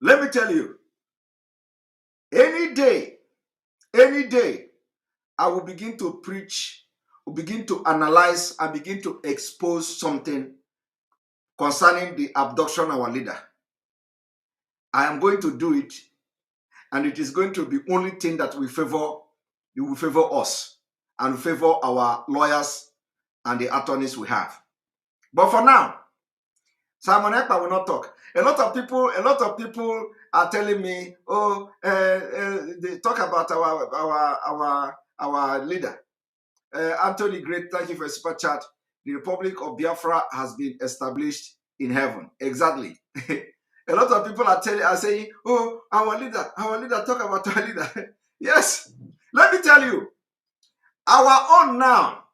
Let me tell you, any day, I will begin to preach, will begin to analyze, and begin to expose something concerning the abduction of our leader. I am going to do it, and it is going to be only thing that will favor us and favor our lawyers and the attorneys we have. But for now, Simon Ekpa will not talk. A lot of people are telling me, oh, they talk about our leader. Anthony Great, thank you for a super chat. The Republic of Biafra has been established in heaven. Exactly. A lot of people are saying, oh, our leader, talk about our leader. Yes. Let me tell you, our own now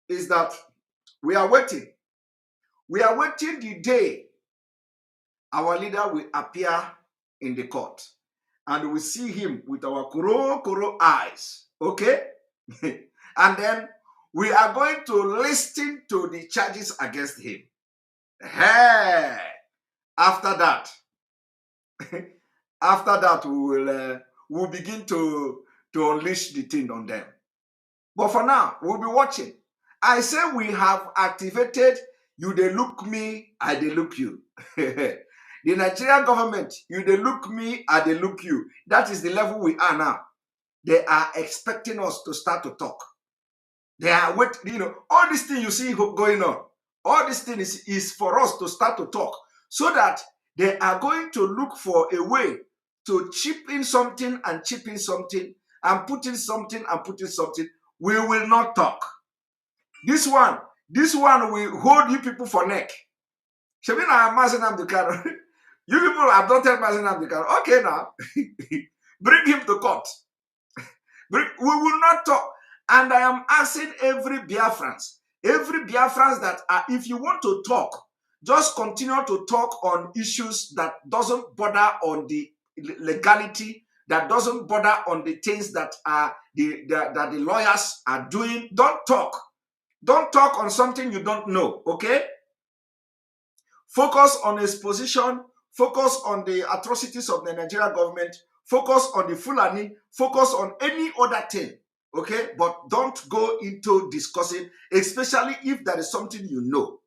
is that we are waiting. We are waiting the day our leader will appear in the court. And we see him with our koro eyes. Okay? And then we are going to listen to the charges against him. Hey! After that, we'll begin to unleash the thing on them. But for now, we'll be watching. I say we have activated you they look me, I they look you. The Nigerian government, you they look me, I they look you. That is the level we are now. They are expecting us to start to talk. They are waiting, all this thing you see going on, all this thing is for us to start to talk so that they are going to look for a way to chip in something and chip in something and put in something and put in something. We will not talk. This one will hold you people for neck. Shabina Mazi Nnamdi Kanu. You people have not told Mazi Nnamdi Kanu. Okay now. Bring him to court. We will not talk. And I am asking every Biafrans that if you want to talk, just continue to talk on issues that doesn't bother on the legality, that doesn't bother on the things that the lawyers are doing. Don't talk. Don't talk on something you don't know, okay? Focus on exposition, focus on the atrocities of the Nigerian government, focus on the Fulani, focus on any other thing, okay? But don't go into discussing, especially if there is something you know.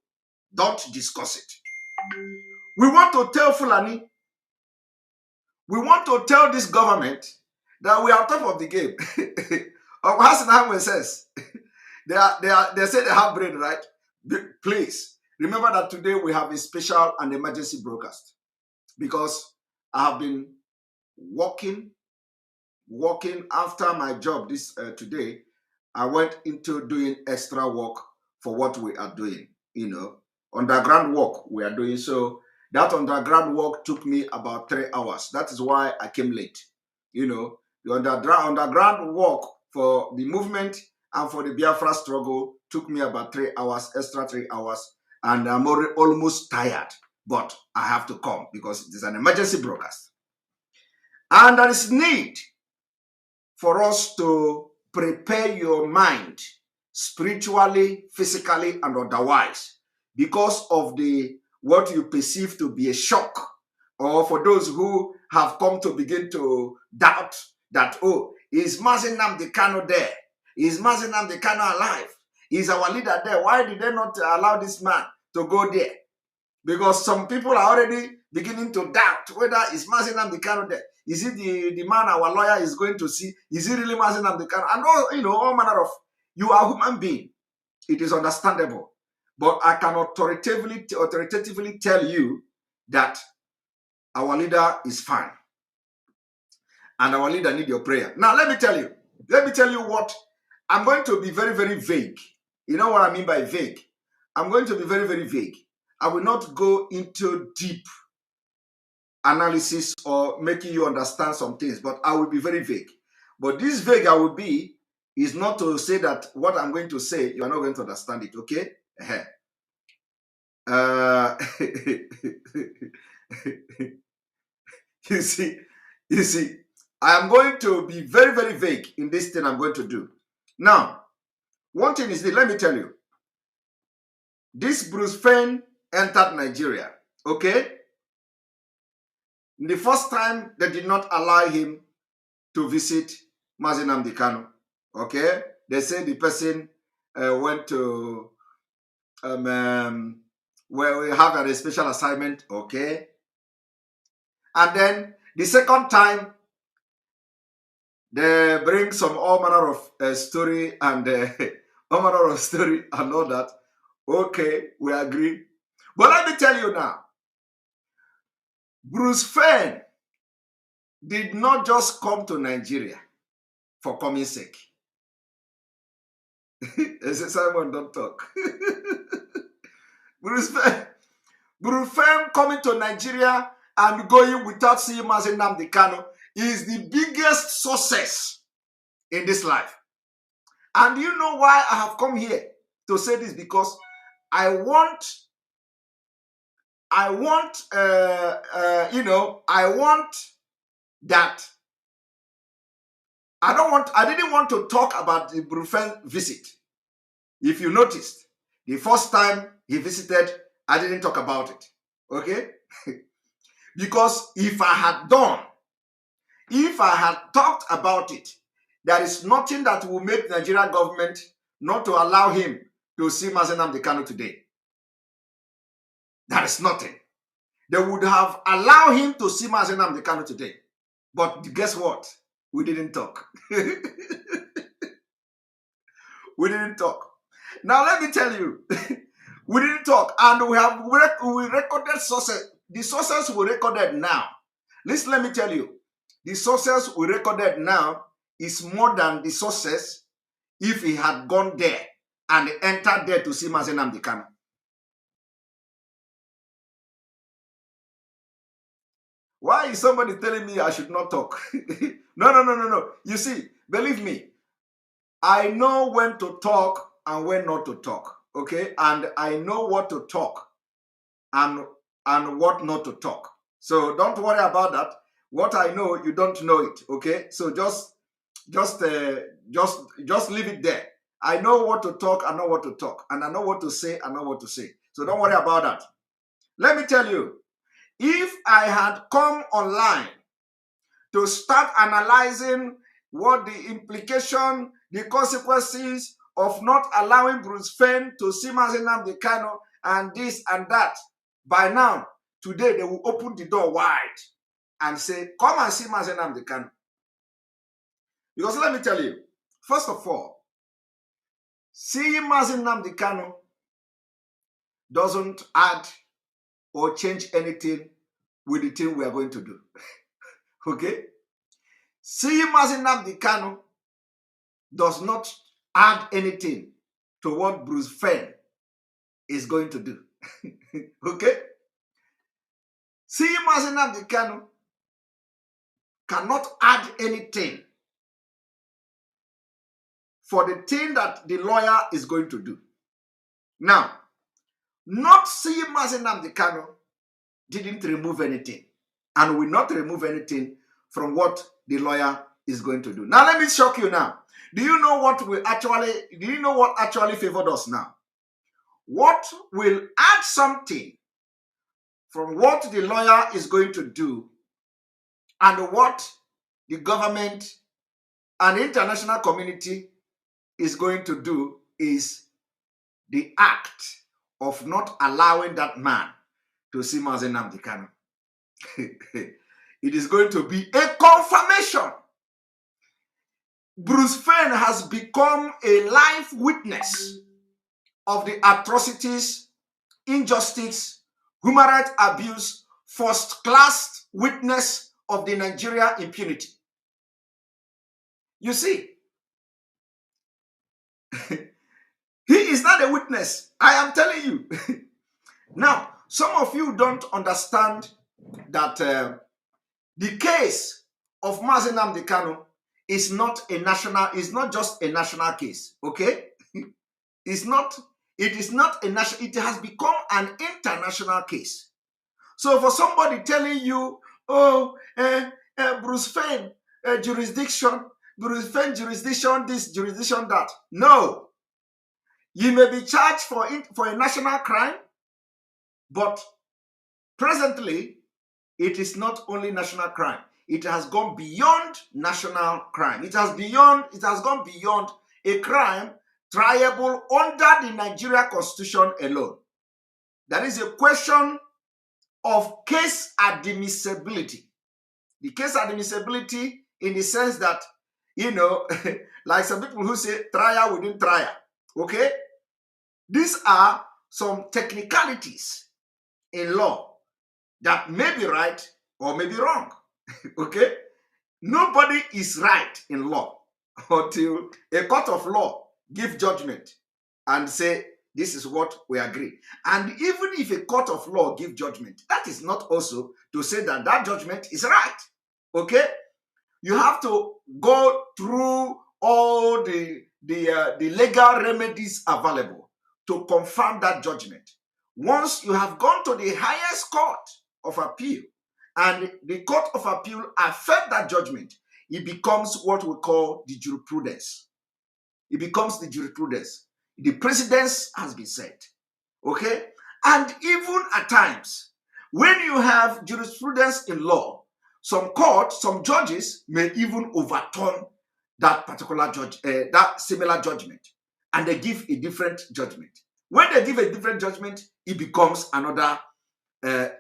Don't discuss it. We want to tell Fulani, we want to tell this government that we are on top of the game. Hassan Ahmed says, they say they have brain, right? Please, remember that today we have a special and emergency broadcast because I have been working after my job today. I went into doing extra work for what we are doing, underground work we are doing. So that underground work took me about 3 hours. That is why I came late. The underground work for the movement and for the Biafra struggle took me about 3 hours, extra 3 hours, and I'm almost tired. But I have to come because it is an emergency broadcast. And there is need for us to prepare your mind spiritually, physically, and otherwise because of what you perceive to be a shock, or for those who have come to begin to doubt that, oh, is Mazi Nnamdi Kanu there? Is Mazi Nnamdi Kanu alive? Is our leader there? Why did they not allow this man to go there? Because some people are already beginning to doubt whether is Mazi Nnamdi Kanu there. Is it the man our lawyer is going to see? Is it really Mazi Nnamdi Kanu? And all manner of, you are a human being. It is understandable. But I can authoritatively tell you that our leader is fine. And our leader needs your prayer. Now, let me tell you what, I'm going to be very, very vague. You know what I mean by vague? I'm going to be very, very vague. I will not go into deep analysis or making you understand some things, but I will be very vague. But this vague I will be is not to say that what I'm going to say, you are not going to understand it, okay? You see, I am going to be very, very vague in this thing I'm going to do. Now, one thing is this, let me tell you. This Bruce Fein entered Nigeria, okay? The first time, they did not allow him to visit Mazi Nnamdi Kanu. Okay? They say the person went to where we have a special assignment. Okay? And then the second time, they bring some all manner of story and all manner of story and all that. Okay, we agree. But let me tell you now, Bruce Fenn did not just come to Nigeria for coming sake. Simon, don't talk. Bruce Fenn coming to Nigeria and going without seeing Mazi Nnamdi Kanu is the biggest success in this life. And you know why I have come here to say this? Because I want that. I didn't want to talk about the Brufen visit. If you noticed, the first time he visited, I didn't talk about it. Okay? Because if I had talked about it, there is nothing that will make the Nigerian government not to allow him to see Mazi Nnamdi Kanu today. There is nothing. They would have allowed him to see Mazi Nnamdi Kanu today. But guess what? We didn't talk. We didn't talk. Now let me tell you, we didn't talk, and we recorded sources. The sources we recorded now. Listen, let me tell you, the sources we recorded now is more than the sources if he had gone there and entered there to see Mazi Nnamdi Kanu. Why is somebody telling me I should not talk? No. You see, believe me, I know when to talk and when not to talk, okay? And I know what to talk and what not to talk. So don't worry about that. What I know, you don't know it, okay? So just leave it there. I know what to talk, I know what to talk, and I know what to say, I know what to say. So don't worry about that. Let me tell you, if I had come online to start analyzing what the implication, the consequences of not allowing Bruce Fenn to see Mazi Nnamdi Kanu and this and that, by now, today they will open the door wide and say, come and see Mazi Nnamdi Kanu. Because let me tell you, first of all, seeing Mazi Nnamdi Kanu doesn't add or change anything with the thing we are going to do. Okay? Seeing Mazi Nnamdi Kanu does not add anything to what Bruce Fenn is going to do. Okay? Seeing Mazi Nnamdi Kanu cannot add anything for the thing that the lawyer is going to do. Now, not seeing Mazi Nnamdi Kanu didn't remove anything and will not remove anything from what the lawyer is going to do. Now, let me shock you now. Do you know what actually favored us now? What will add something from what the lawyer is going to do and what the government and the international community is going to do is the act of not allowing that man to see Mazi Nnamdi Kanu. It is going to be a confirmation. Bruce Fenn has become a live witness of the atrocities, injustice, human rights abuse, first-class witness of the Nigeria impunity. You see, he is not a witness. I am telling you. Now, some of you don't understand that the case of Mazi Nnamdi Kanu is not just a national case, okay? It is not a national, it has become an international case. So for somebody telling you, oh, Bruce Fenn jurisdiction, Bruce Fenn jurisdiction, this, jurisdiction, that. No. You may be charged for a national crime, but presently, it is not only national crime. It has gone beyond national crime. It has gone beyond a crime triable under the Nigeria Constitution alone. That is a question of case admissibility. The case admissibility in the sense that, like some people who say trial within trial. Okay? These are some technicalities in law that may be right or may be wrong. Okay? Nobody is right in law until a court of law give judgment and say, this is what we agree. And even if a court of law give judgment, that is not also to say that that judgment is right. Okay? You have to go through all the legal remedies available to confirm that judgment. Once you have gone to the highest court of appeal and the court of appeal affirm that judgment, it becomes what we call the jurisprudence. It becomes the jurisprudence. The precedence has been set. Okay? And even at times, when you have jurisprudence in law, some courts, some judges may even overturn that particular judge, that similar judgment, and they give a different judgment. When they give a different judgment, it becomes another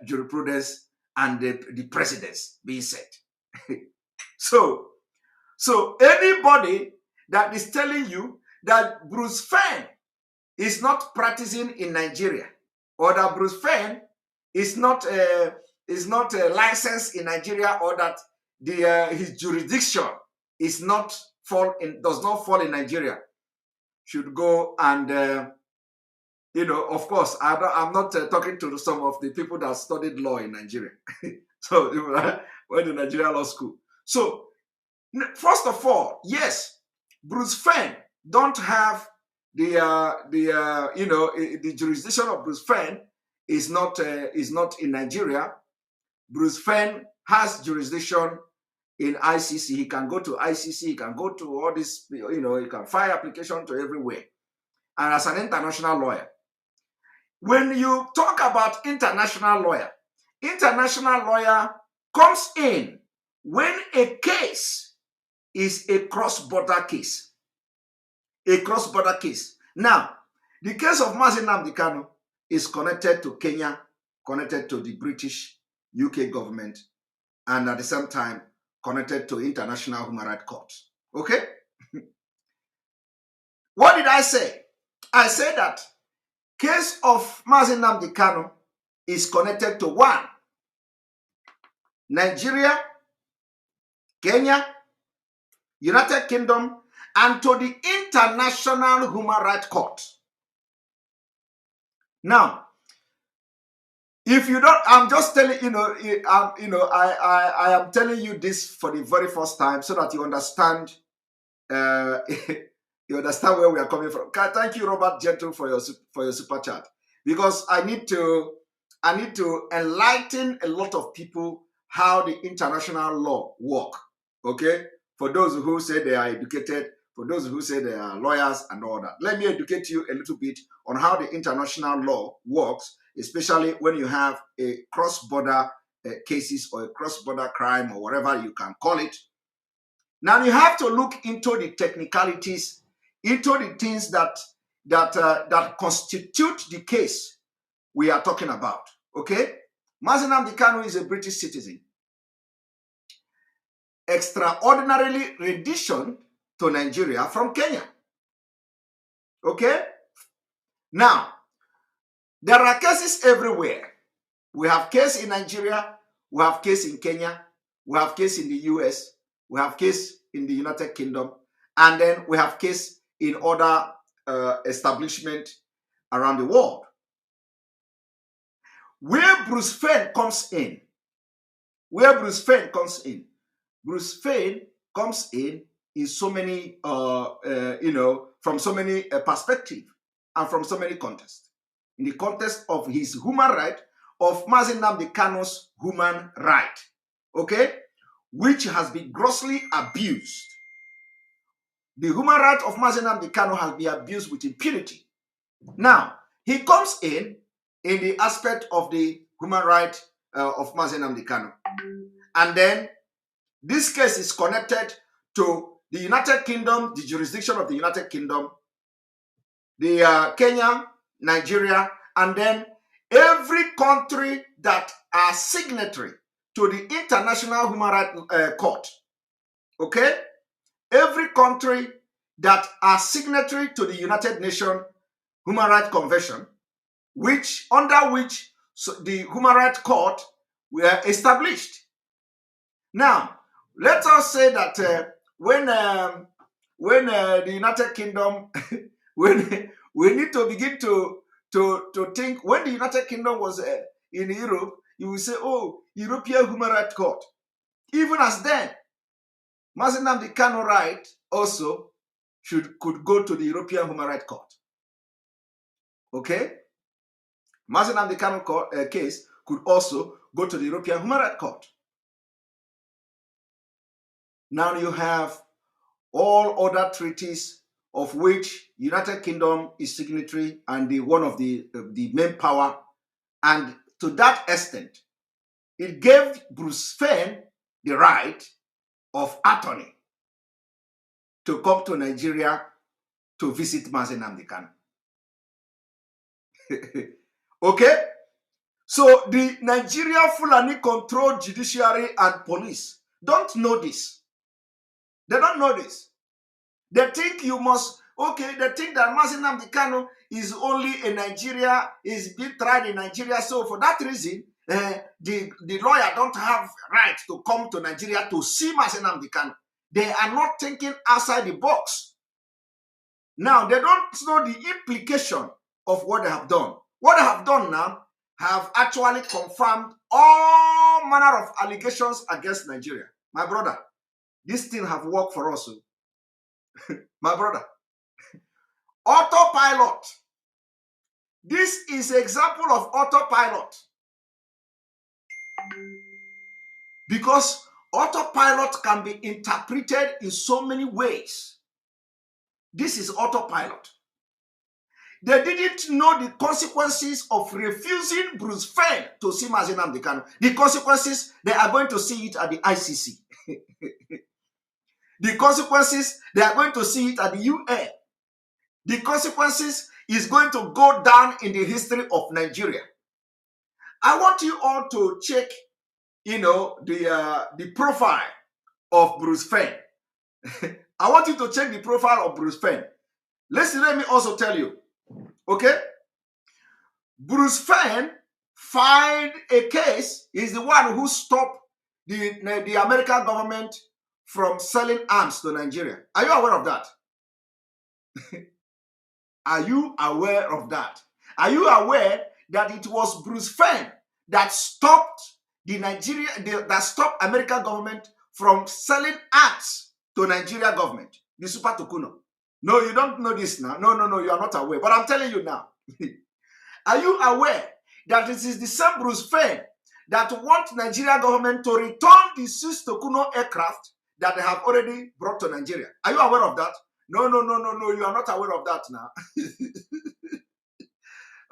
jurisprudence and the precedence being set. So anybody that is telling you that Bruce Fenn is not practicing in Nigeria, or that Bruce Fenn is not licensed in Nigeria, or that his jurisdiction is not does not fall in Nigeria, should go and of course, I'm not talking to some of the people that studied law in Nigeria. So went to Nigeria Law School. So first of all, yes, Bruce Fenn don't have the jurisdiction of Bruce Fenn is not in Nigeria. Bruce Fenn has jurisdiction in ICC. He can go to ICC. He can go to all this. He can file application to everywhere. And as an international lawyer, when you talk about international lawyer comes in when a case is a cross-border case. A cross-border case. Now, the case of Mazi Nnamdi Kanu is connected to Kenya, connected to the British UK government, and at the same time connected to International Human Rights Court. Okay? What did I say? I said that case of Mazi Nnamdi Kanu is connected to one, Nigeria, Kenya, United Kingdom, and to the International Human Rights Court. Now, if you don't, I'm just telling I am telling you this for the very first time so that you understand. You understand where we are coming from. Thank you, Robert Gentle, for your super chat, because I need to enlighten a lot of people how the international law work. Okay, for those who say they are educated, for those who say they are lawyers and all that, let me educate you a little bit on how the international law works, especially when you have a cross-border cases or a cross-border crime or whatever you can call it. Now you have to look into the technicalities, into the things that constitute the case we are talking about. Okay, Mazi Nnamdi Kanu is a British citizen, extraordinarily rendition to Nigeria from Kenya. Okay, now there are cases everywhere. We have case in Nigeria, we have case in Kenya, we have case in the US, we have case in the United Kingdom, and then we have case in other establishments around the world. Where Bruce Fenn comes in, Bruce Fenn comes in so many, from so many perspectives and from so many contexts. In the context of his human right, of Mazi Nnamdi Kanu's human right, okay, which has been grossly abused. The human right of Mazi Nnamdi Kanu has been abused with impunity. Now, he comes in the aspect of the human right of Mazi Nnamdi Kanu. And then this case is connected to the United Kingdom, the jurisdiction of the United Kingdom, the Kenya, Nigeria, and then every country that are signatory to the International Human Rights Court. Okay? Every country that are signatory to the United Nations Human Rights Convention, under which the Human Rights Court were established. Now, let us say that when the United Kingdom, when we need to begin to think, when the United Kingdom was in Europe, you will say, oh, European Human Rights Court. Even as then, Mazi Nnamdi Kanu right also could go to the European Human Rights Court. Okay? Mazi Nnamdi Kanu case could also go to the European Human Rights Court. Now you have all other treaties of which United Kingdom is signatory and one of the main power. And to that extent, it gave Bruce Fein the right of attorney to come to Nigeria to visit Mazi Nnamdi Kanu. Okay? So the Nigeria Fulani controlled judiciary and police don't know this. They don't know this. They think you must, okay, they think that Mazi Nnamdi Kanu is only in Nigeria, is being tried in Nigeria. So for that reason, the lawyer don't have right to come to Nigeria to see Mazi Nnamdi Kanu. They are not thinking outside the box. Now, they don't know the implication of what they have done. What they have done now have actually confirmed all manner of allegations against Nigeria. My brother, this thing have worked for us. My brother. Autopilot. This is an example of autopilot. Because autopilot can be interpreted in so many ways. This is autopilot. They didn't know the consequences of refusing Bruce Fein to see Mazi Nnamdi Kanu. The consequences, they are going to see it at the ICC. The consequences, they are going to see it at the UN. The consequences is going to go down in the history of Nigeria. I want you all to check, the profile of Bruce Fein. I want you to check the profile of Bruce Fein. Let me also tell you, okay? Bruce Fein filed a case. He's the one who stopped the American government from selling arms to Nigeria. Are you aware of that? Are you aware of that? Are you aware that it was Bruce Fein that stopped that stopped American government from selling arms to Nigeria government, the Super Tukuno? No, you don't know this now. No, you are not aware. But I'm telling you now. Are you aware that it is the same Bruce Fein that want Nigeria government to return the Swiss Tukuno aircraft that they have already brought to Nigeria? Are you aware of that? No, you are not aware of that now.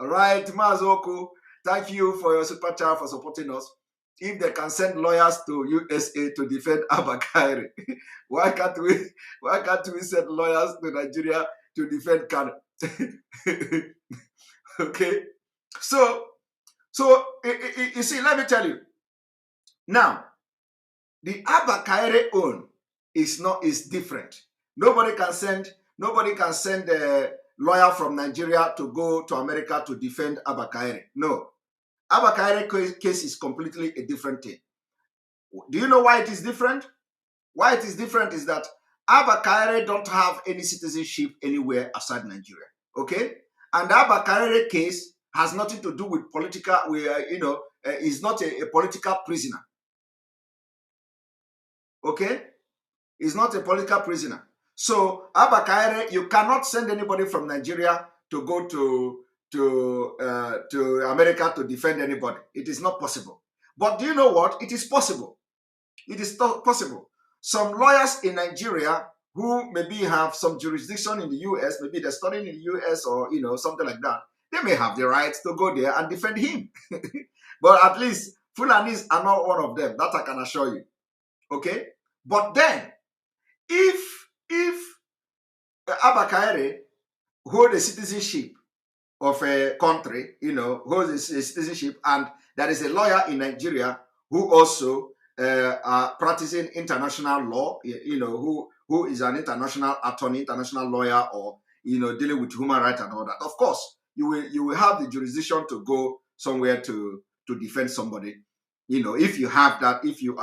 All right, Mazoku, thank you for your super chat for supporting us. If they can send lawyers to USA to defend Abba Kyari, why can't we send lawyers to Nigeria to defend Kanu? Okay, so you see, let me tell you. Now, the Abba Kyari own is different. Nobody can send a lawyer from Nigeria to go to America to defend Abba Kyari. No. Abba Kyari case is completely a different thing. Do you know why it is different? Why it is different is that Abba Kyari don't have any citizenship anywhere outside Nigeria. Okay? And the Abba Kyari case has nothing to do with political, is not a political prisoner. Okay? He's not a political prisoner. So, Abba Kyari, you cannot send anybody from Nigeria to go to America to defend anybody. It is not possible. But do you know what? It is possible. It is possible. Some lawyers in Nigeria who maybe have some jurisdiction in the US, maybe they're studying in the US or, something like that, they may have the right to go there and defend him. But at least Fulanis are not one of them. That I can assure you. Okay? But then, if Abakare hold a citizenship of a country, holds a citizenship, and there is a lawyer in Nigeria who also are practicing international law, who is an international attorney, international lawyer, or dealing with human rights and all that. Of course, you will have the jurisdiction to go somewhere to defend somebody. If you have that, if you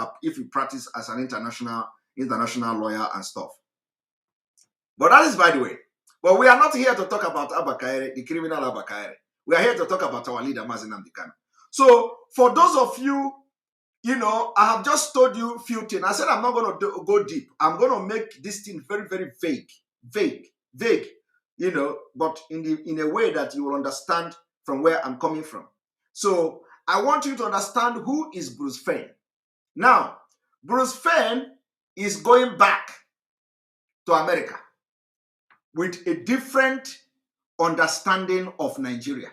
practice as an international lawyer and stuff. But that is by the way. But we are not here to talk about Abakare, the criminal Abakare. We are here to talk about our leader, Mazi Nnamdi Kanu. So, for those of you, I have just told you a few things. I said I'm not going to go deep. I'm going to make this thing very, very vague, but in a way that you will understand from where I'm coming from. So, I want you to understand who is Bruce Fein. Now, Bruce Fein is going back to America with a different understanding of Nigeria.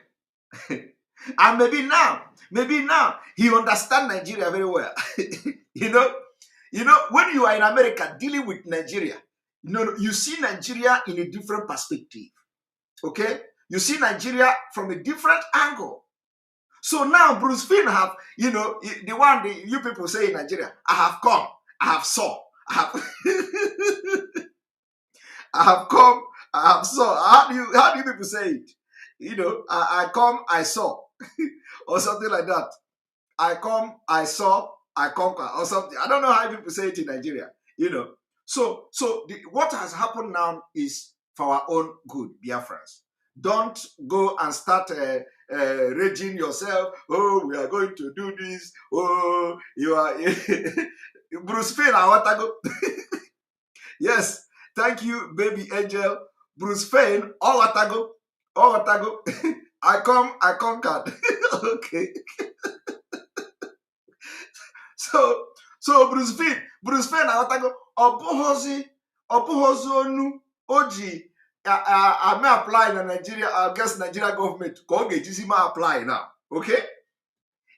And maybe now, he understands Nigeria very well. When you are in America dealing with Nigeria, you see Nigeria in a different perspective. Okay? You see Nigeria from a different angle. So now Bruce Fein have, the one you people say in Nigeria, I have come, I have saw, I have I have come, I have saw. How do you people say it? I come, I saw, or something like that. I come, I saw, I conquer, or something. I don't know how people say it in Nigeria. So what has happened now is for our own good, Biafrans. Don't go and start raging yourself. Oh, we are going to do this. Oh, you are Bruce Fein. I want to go. Yes. Thank you, baby angel. Bruce Fein, all watago. I come, I conquered. Okay. So Bruce Fein, I watago. Obuhozi onu oji. I may apply in Nigeria. I guess Nigeria government. Apply now. Okay.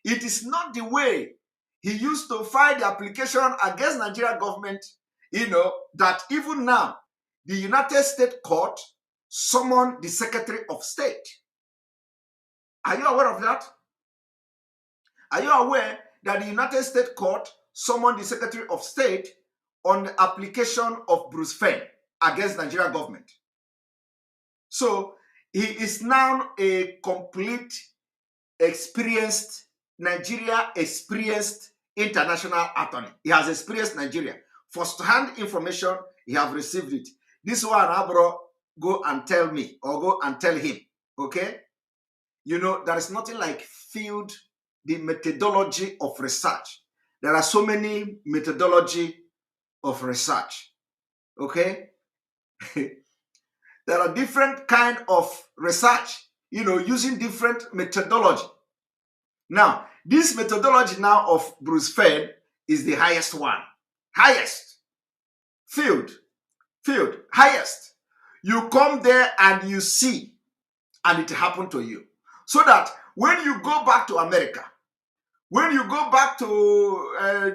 It is not the way he used to file the application against Nigeria government. That even now, the United States Court summoned the Secretary of State. Are you aware of that? Are you aware that the United States Court summoned the Secretary of State on the application of Bruce Fein against Nigeria government? So, he is now a complete, experienced international attorney. He has experienced Nigeria. First-hand information, he have received it. This one, Abro, go and tell me, or go and tell him, okay? There is nothing like the methodology of research. There are so many methodology of research, okay? There are different kind of research, using different methodology. Now, this methodology now of Bruce Fein is the highest one. Highest. Field, highest. You come there and you see, and it happened to you. So that when you go back to America, when you go back to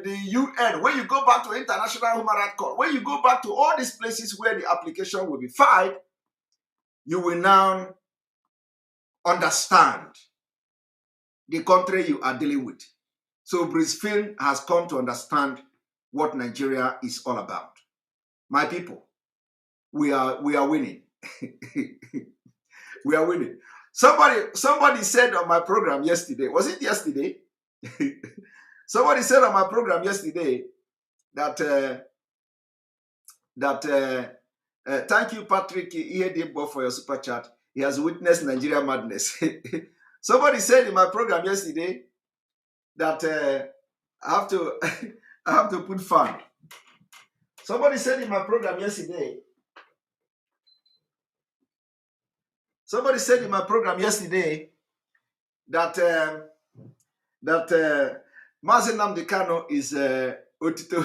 the UN, when you go back to International Human Rights Court, when you go back to all these places where the application will be filed, you will now understand the country you are dealing with. So Bruce Fein has come to understand what Nigeria is all about. My people, we are winning. We are winning. Somebody said on my program yesterday, was it yesterday? Somebody said on my program yesterday that thank you, Patrick Ihedimbo, for your super chat. He has witnessed Nigeria madness. Somebody said in my program yesterday that I have to put fun. Somebody said in my program yesterday. That Mazi Nnamdi Kanu is otito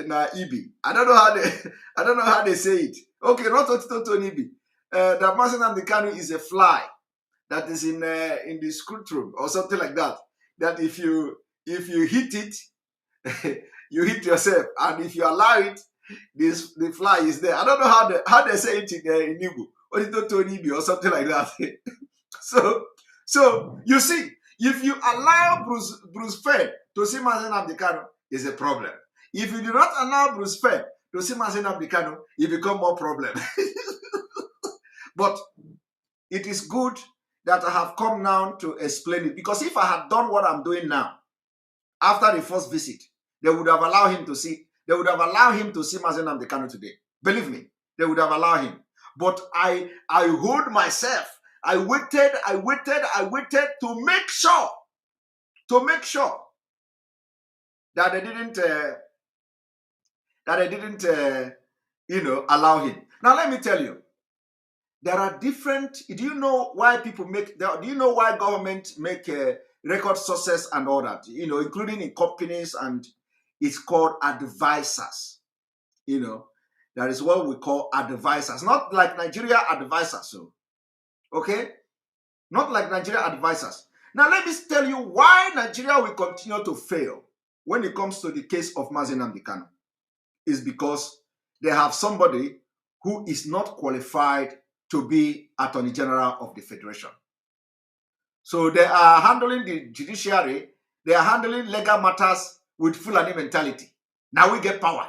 na Ibi. I don't know how they say it. Okay, not otito to Ibi. That Mazi Nnamdi Kanu is a fly that is in the screw room or something like that. That if you hit it, you hit yourself, and if you allow it, the fly is there. I don't know how they say it in Igbo, or something like that. So you see, if you allow Bruce Fair to see Mazi Nnamdi Kanu, is a problem. If you do not allow Bruce Fair to see Mazi Nnamdi Kanu, it becomes more problem. But it is good that I have come now to explain it, because if I had done what I'm doing now, after the first visit, they would have allowed him to see. They would have allowed him to see Mazi Nnamdi Kanu today. Believe me, they would have allowed him. But I hold myself. I waited to make sure that they didn't allow him. Now let me tell you, there are different. Do you know why people make? Do you know why government make record sources and all that? Including in companies, and it's called advisors. That is what we call advisors, not like Nigeria advisors. So, okay, not like Nigeria advisors. Now let me tell you why Nigeria will continue to fail when it comes to the case of Mazi Nnamdi Kanu. Is because they have somebody who is not qualified to be Attorney General of the Federation. So they are handling the judiciary, they are handling legal matters with Fulani mentality. Now we get power.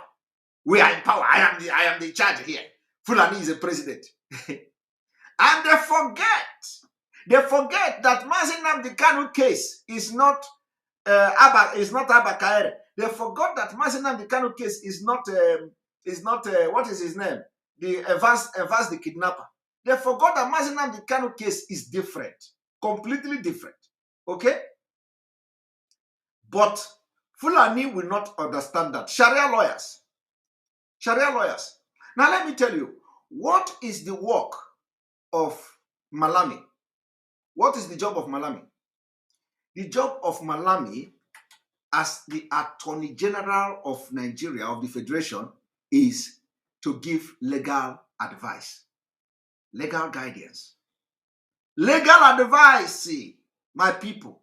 We are in power. I am the charge here. Fulani is a president. And they forget that Mazi Nnamdi Kanu case is not Abba Kaere. They forgot that Mazi Nnamdi Kanu case is not what is his name? The Evans the kidnapper. They forgot that Mazi Nnamdi Kanu case is different, completely different. Okay? But Fulani will not understand that. Sharia lawyers. Now let me tell you, what is the work of Malami? What is the job of Malami? The job of Malami as the Attorney General of Nigeria, of the Federation, is to give legal advice, legal guidance. Legal advice, my people.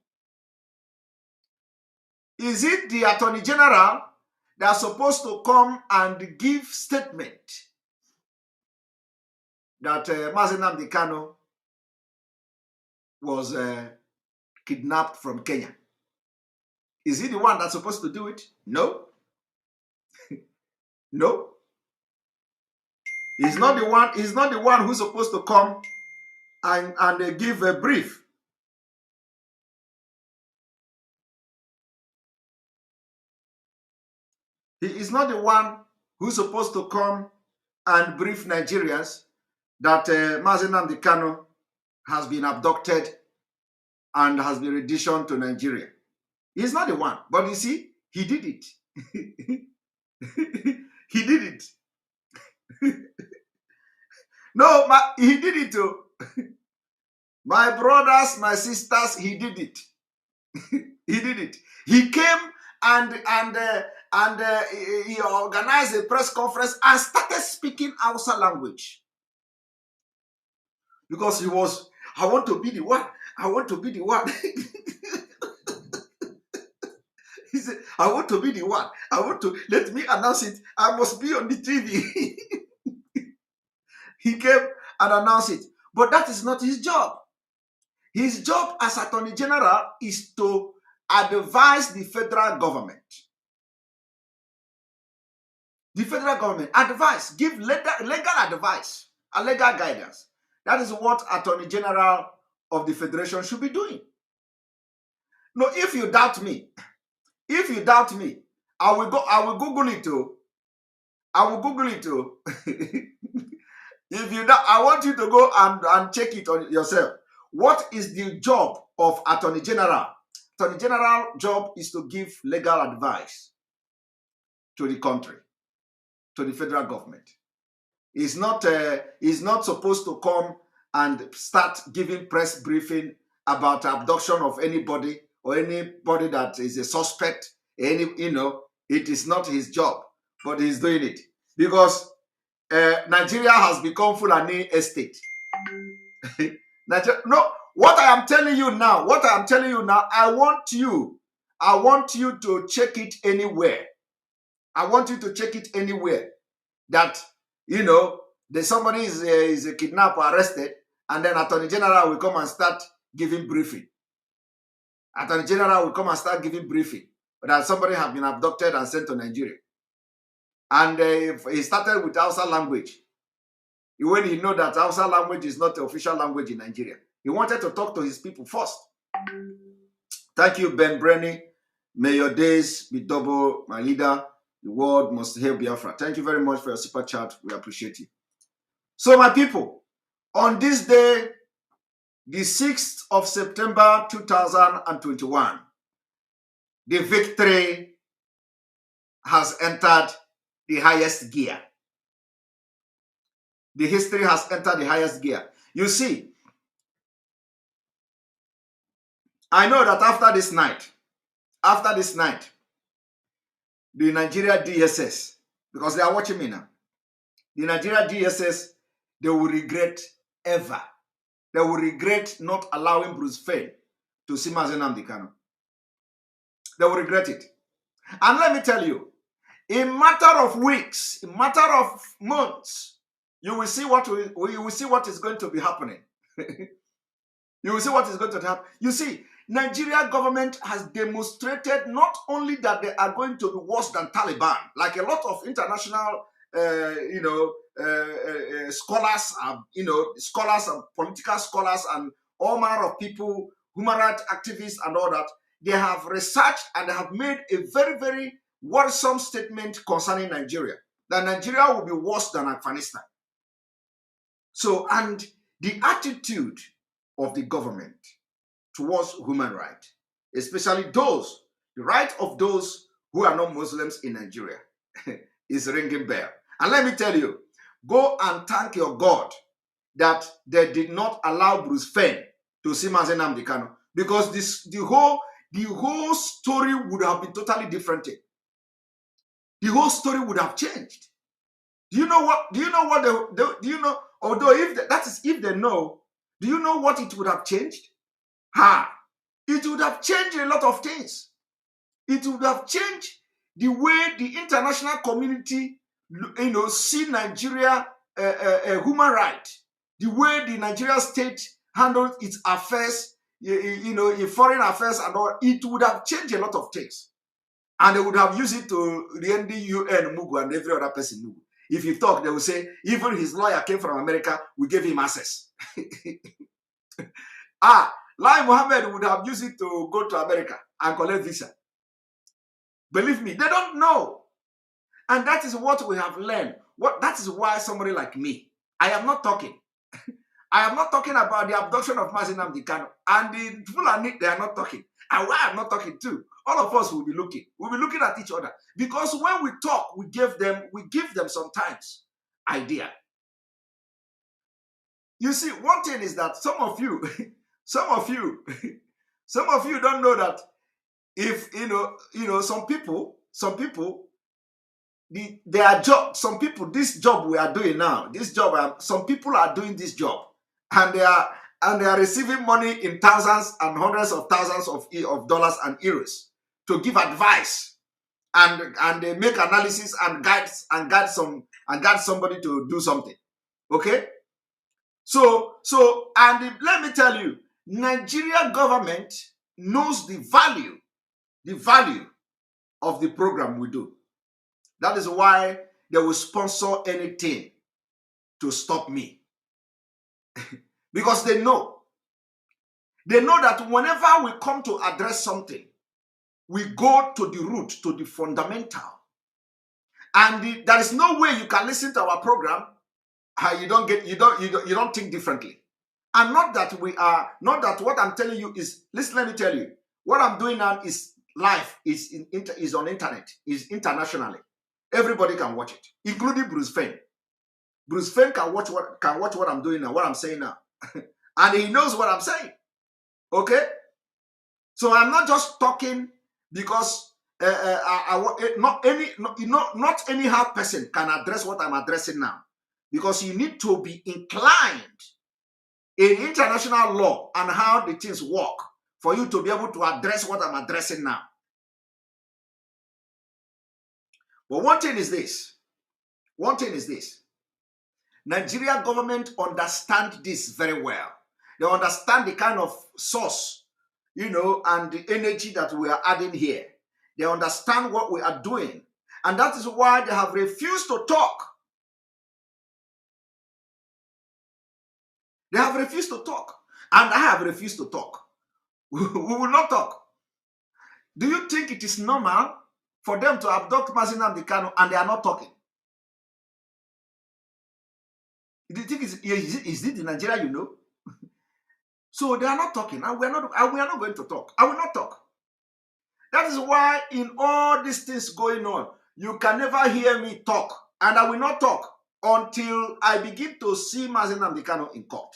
Is it the Attorney General that's supposed to come and give statement that Mazi Nnamdi Kanu was kidnapped from Kenya? Is he the one that's supposed to do it? No. No. He's not the one. He's not the one who's supposed to come and give a brief. He is not the one who's supposed to come and brief Nigerians that Mazi Nnamdi Kanu has been abducted and has been renditioned to Nigeria. He's not the one. But you see, he did it. He did it. No, he did it too. My brothers, my sisters, he did it. He did it. He came and he organized a press conference and started speaking Hausa language. Because he was, I want to be the one. I want to be the one. He said, I want to be the one. I want to, let me announce it. I must be on the TV. He came and announced it. But that is not his job. His job as Attorney General is to advise the federal government. The federal government advise, give legal advice and legal guidance. That is what Attorney General of the Federation should be doing. No, if you doubt me, I will Google it too. I will Google it too. If you doubt, I want you to go and check it on yourself. What is the job of Attorney General? Attorney General job is to give legal advice to the country, to the federal government. He's not supposed to come and start giving press briefing about abduction of anybody or anybody that is a suspect. It is not his job, but he's doing it because Nigeria has become Fulani estate. No, What I am telling you now, I want you to check it anywhere. I want you to check it anywhere that, you know, somebody is a kidnapper arrested, and then Attorney General will come and start giving briefing. Attorney General will come and start giving briefing that somebody has been abducted and sent to Nigeria. And he started with Hausa language. When he know that Hausa language is not the official language in Nigeria, he wanted to talk to his people first. Thank you, Ben Brenny. May your days be double, my leader. The world must hail Biafra. Thank you very much for your super chat. We appreciate you. So, my people, on this day, the 6th of September 2021, the victory has entered the highest gear. The history has entered the highest gear. You see, I know that after this night, the Nigeria DSS, because they are watching me now, the Nigeria DSS, they will regret ever. They will regret not allowing Bruce Fein to see Mazi Nnamdi Kanu. They will regret it. And let me tell you, in matter of weeks, in matter of months, you will see what is going to be happening. You will see what is going to happen. You see, Nigeria government has demonstrated not only that they are going to be worse than Taliban, like a lot of international, scholars, scholars and political scholars and all manner of people, human rights activists and all that. They have researched and they have made a very, very worrisome statement concerning Nigeria, that Nigeria will be worse than Afghanistan. So, and the attitude of the government towards human rights, especially the right of those who are not Muslims in Nigeria, is ringing bell. And let me tell you, go and thank your God that they did not allow Bruce Fein to see Mazi Nnamdi Kanu, because the whole story would have been totally different. The whole story would have changed. Do you know what? Although if they know, do you know what it would have changed? It would have changed a lot of things. It would have changed the way the international community, see Nigeria human rights, the way the Nigerian state handles its affairs, in foreign affairs and all. It would have changed a lot of things, and they would have used it to the UN, Mugu, and every other person Mugu. If you talk, they will say, even his lawyer came from America, we gave him access. Lai Mohammed would have used it to go to America and collect visa. Believe me, they don't know. And that is what we have learned. That is why somebody like me, I am not talking. I am not talking about the abduction of Mazi Nnamdi Kanu. And the Fulani, they are not talking. And why I'm not talking too? All of us will be looking. We'll be looking at each other. Because when we talk, we give them sometimes idea. You see, one thing is that some of you don't know that if some people, their job, some people, this job we are doing now, some people are doing this job, and they are receiving money in thousands and hundreds of thousands of dollars and euros to give advice and they make analysis and guide somebody to do something. Okay? So let me tell you, Nigeria government knows the value of the program we do. That is why they will sponsor anything to stop me. Because they know that whenever we come to address something, we go to the root, to the fundamental. And there is no way you can listen to our program and you don't think differently. And not that what I'm telling you is, listen, let me tell you, what I'm doing now is live, is on internet, is internationally. Everybody can watch it, including Bruce Fein. Bruce Fein can watch what I'm doing now, what I'm saying now. And he knows what I'm saying. Okay? So I'm not just talking because not any half person can address what I'm addressing now. Because you need to be inclined in international law and how the things work for you to be able to address what I'm addressing now. But one thing is this. Nigeria government understand this very well. They understand the kind of source, and the energy that we are adding here. They understand what we are doing. And that is why they have refused to talk. They have refused to talk. And I have refused to talk. We will not talk. Do you think it is normal for them to abduct Mazi Nnamdi Kanu and they are not talking? Do you think is it in Nigeria, So they are not talking, and we are not going to talk. I will not talk. That is why in all these things going on, you can never hear me talk, and I will not talk until I begin to see Mazi Nnamdi Kanu in court,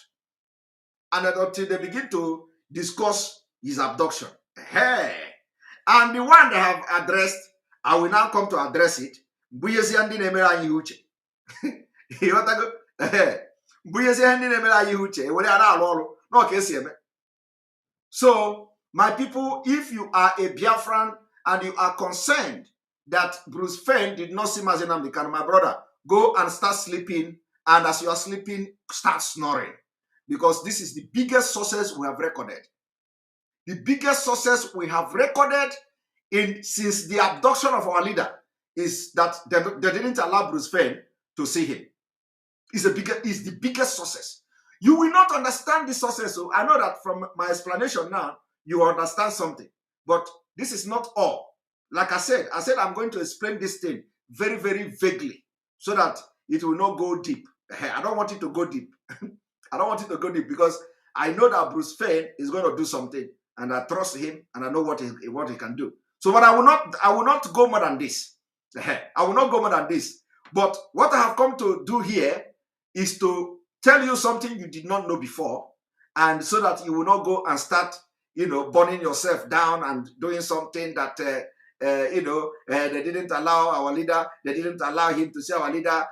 and until they begin to discuss his abduction. Hey, and the one they have addressed, I will now come to address it. So, my people, if you are a Biafran and you are concerned that Bruce Fenn did not see Mazi Nnamdi Kanu, my brother, go and start sleeping, and as you are sleeping, start snoring. Because this is the biggest sources we have recorded. The biggest sources we have recorded since the abduction of our leader is that they didn't allow Bruce Fenn to see him. Is the biggest sources. You will not understand the sources. So I know that from my explanation now, you understand something. But this is not all. Like I said I'm going to explain this thing very, very vaguely so that it will not go deep. I don't want it to go deep. I don't want it to go deep because I know that Bruce Fenn is going to do something, and I trust him, and I know what he can do. So, but I will not go more than this. I will not go more than this. But what I have come to do here is to tell you something you did not know before, and so that you will not go and start, burning yourself down and doing something that, they didn't allow our leader, they didn't allow him to see our leader.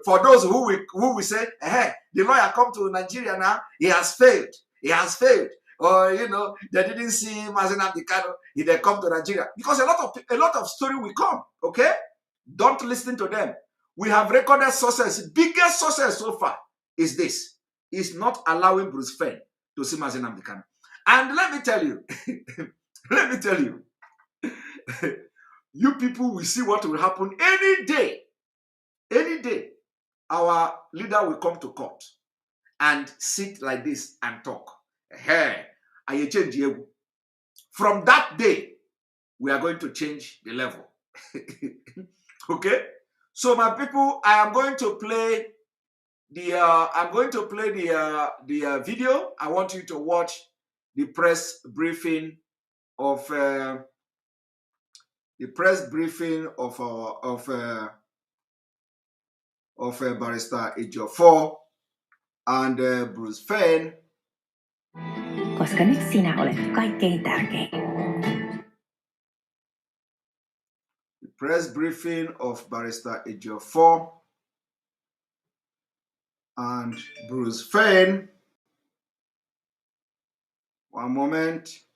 For those who will say, the lawyer come to Nigeria now, he has failed. Or, they didn't see Mazi Nnamdi Kanu, they come to Nigeria. Because a lot of story will come, okay? Don't listen to them. We have recorded sources. Biggest sources so far is this. Is not allowing Bruce Fenn to see Mazi Nnamdi Kanu. And let me tell you, you people will see what will happen any day. Any day, our leader will come to court and sit like this and talk. From that day, we are going to change the level. Okay? So my people, I am going to play the video. I want you to watch the press briefing of Barrister Ejiofor and Bruce Fenn. Koska nyt sinä olet kaikkein tärkein. The press briefing of Barrister Ejiofor and Bruce Fenn. One moment.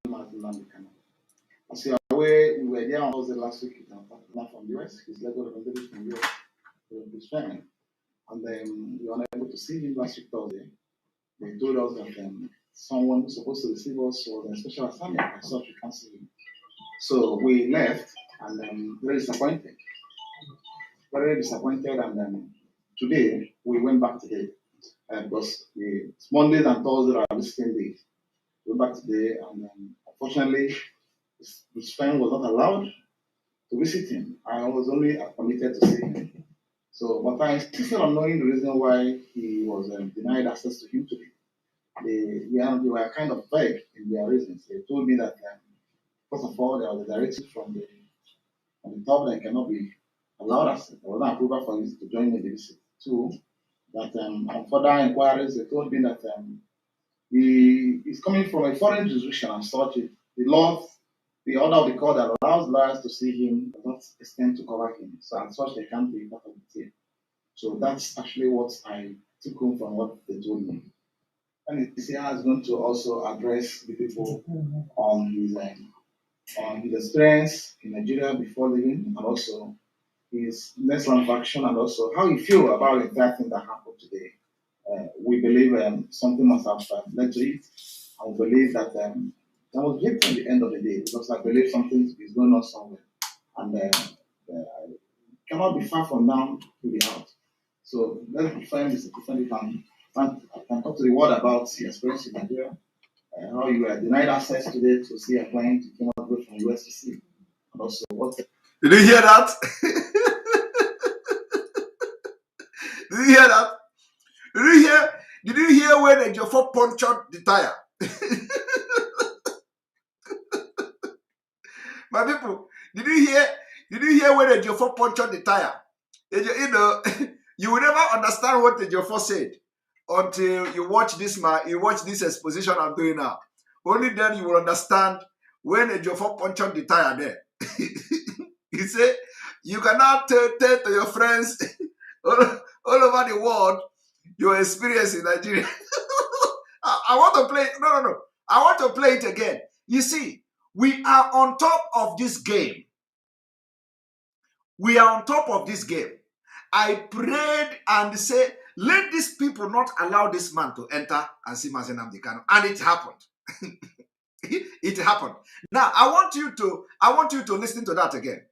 Mazi Nnamdi Kanu. As you are aware, we were there on Thursday last week with our partner from the US, his legal representative from the US, Bruce Fenn. And then we were unable to see him last week Thursday. They told us that someone who's supposed to receive us was a special assignment, and such we can't see him. So we left and very disappointed. And today we went back today because Mondays and Thursdays are visiting days. We went back today, and unfortunately, his friend was not allowed to visit him. I was only permitted to see him. So, but I insisted on knowing the reason why he was denied access to him today. They were kind of vague in their reasons. They told me that, first of all, there was a directive from the top that cannot be allowed access. There was no approval for you to join the visit. Two, that on further inquiries, they told me that he is coming from a foreign jurisdiction and such. The law, the order of the court that allows lawyers to see him does not extend to cover him. So, as such, they can't be part of the team. So, that's actually what I took home from what they told me. And the CCR is going to also address the people on his experience in Nigeria before leaving, and also his next line of action, and also how he feel about the entire thing that happened today. We believe something must have led to it, and we believe that there was victory at the end of the day, because I believe something is going on somewhere, and cannot be far from now to be out. So let's define this differently. I can talk to the world about the experience in Nigeria, how you were denied access today to see a client you came out with from USCC, and also what. Did you hear that? Did you hear that? Did you hear when a Jofo punctured the tire? My people, did you hear when a Jofo punctured the tire? You know, you will never understand what the Jofo said until you watch this exposition I'm doing now. Only then you will understand when a Jofo punctured the tire there. He said, you cannot tell to your friends all over the world your experience in Nigeria. I want to play. No. I want to play it again. You see, we are on top of this game. We are on top of this game. I prayed and said, let these people not allow this man to enter and see Mazi Nnamdi Kanu. And it happened. It happened. Now, I want you to listen to that again.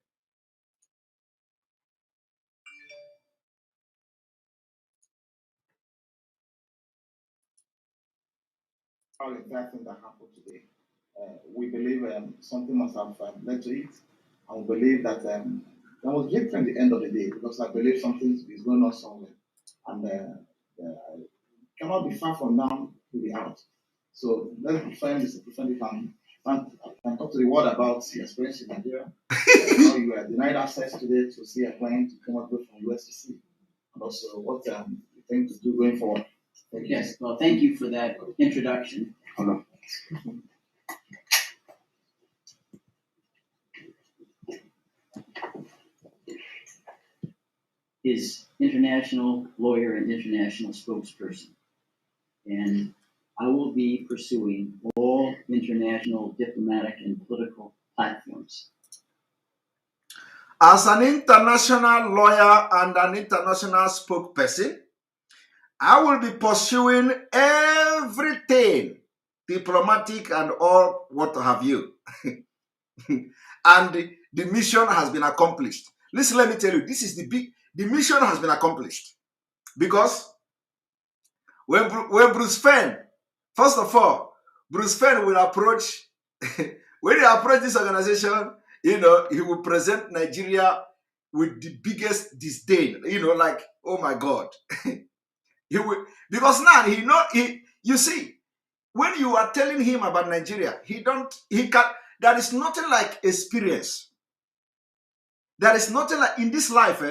How the entire thing that happened today. We believe something must have led to it, and we believe that there was victory at the end of the day, because I believe something is going on somewhere, and cannot be far from now to be out. So let's define this differently. I can talk to the world about the experience in Nigeria, how you were denied access today to see a client to come up with from USCC, and also what you think to do going forward. Yes, well, thank you for that introduction. Hello. Is international lawyer and international spokesperson. And I will be pursuing all international diplomatic and political platforms. As an international lawyer and an international spokesperson, I will be pursuing everything, diplomatic and all what have you. And the mission has been accomplished. Listen, let me tell you, the mission has been accomplished. Because when Bruce Fenn, first of all, Bruce Fenn will approach, when he approach this organization, he will present Nigeria with the biggest disdain, like, oh my God. He will, because now you see, when you are telling him about Nigeria, there is nothing like experience. There is nothing like, in this life,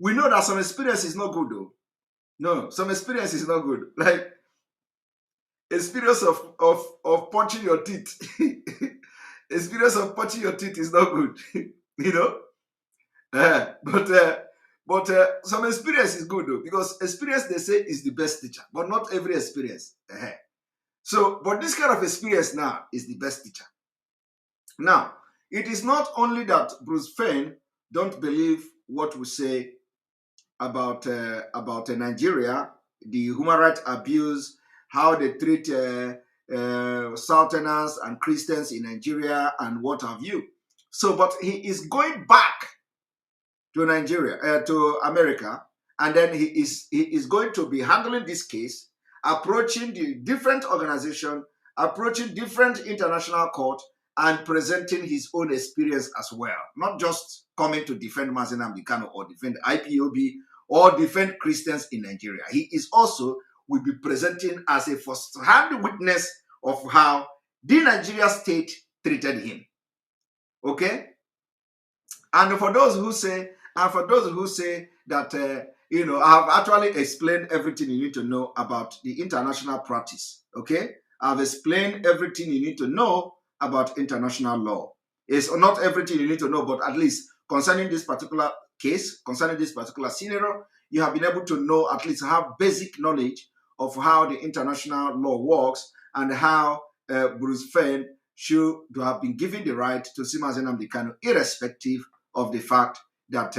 we know that some experience is not good though. No, some experience is not good. Like, experience of punching your teeth. Experience of punching your teeth is not good. But some experience is good though, because experience, they say, is the best teacher, but not every experience. But this kind of experience now is the best teacher. Now, it is not only that Bruce Fenn don't believe what we say about Nigeria, the human rights abuse, how they treat Southerners and Christians in Nigeria, and what have you. But he is going back to Nigeria, to America, and then he is going to be handling this case, approaching the different organization, approaching different international court, and presenting his own experience as well. Not just coming to defend Mazi Nnamdi Kanu or defend IPOB or defend Christians in Nigeria. He is also will be presenting as a first-hand witness of how the Nigeria state treated him. Okay? And for those who say, that I have actually explained everything you need to know about the international practice. Okay, I've explained everything you need to know about international law. It's not everything you need to know, but at least concerning this particular case, concerning this particular scenario, you have been able to know, at least have basic knowledge of how the international law works and how Bruce Fein should have been given the right to see Mazi Nnamdi Kanu, irrespective of the fact that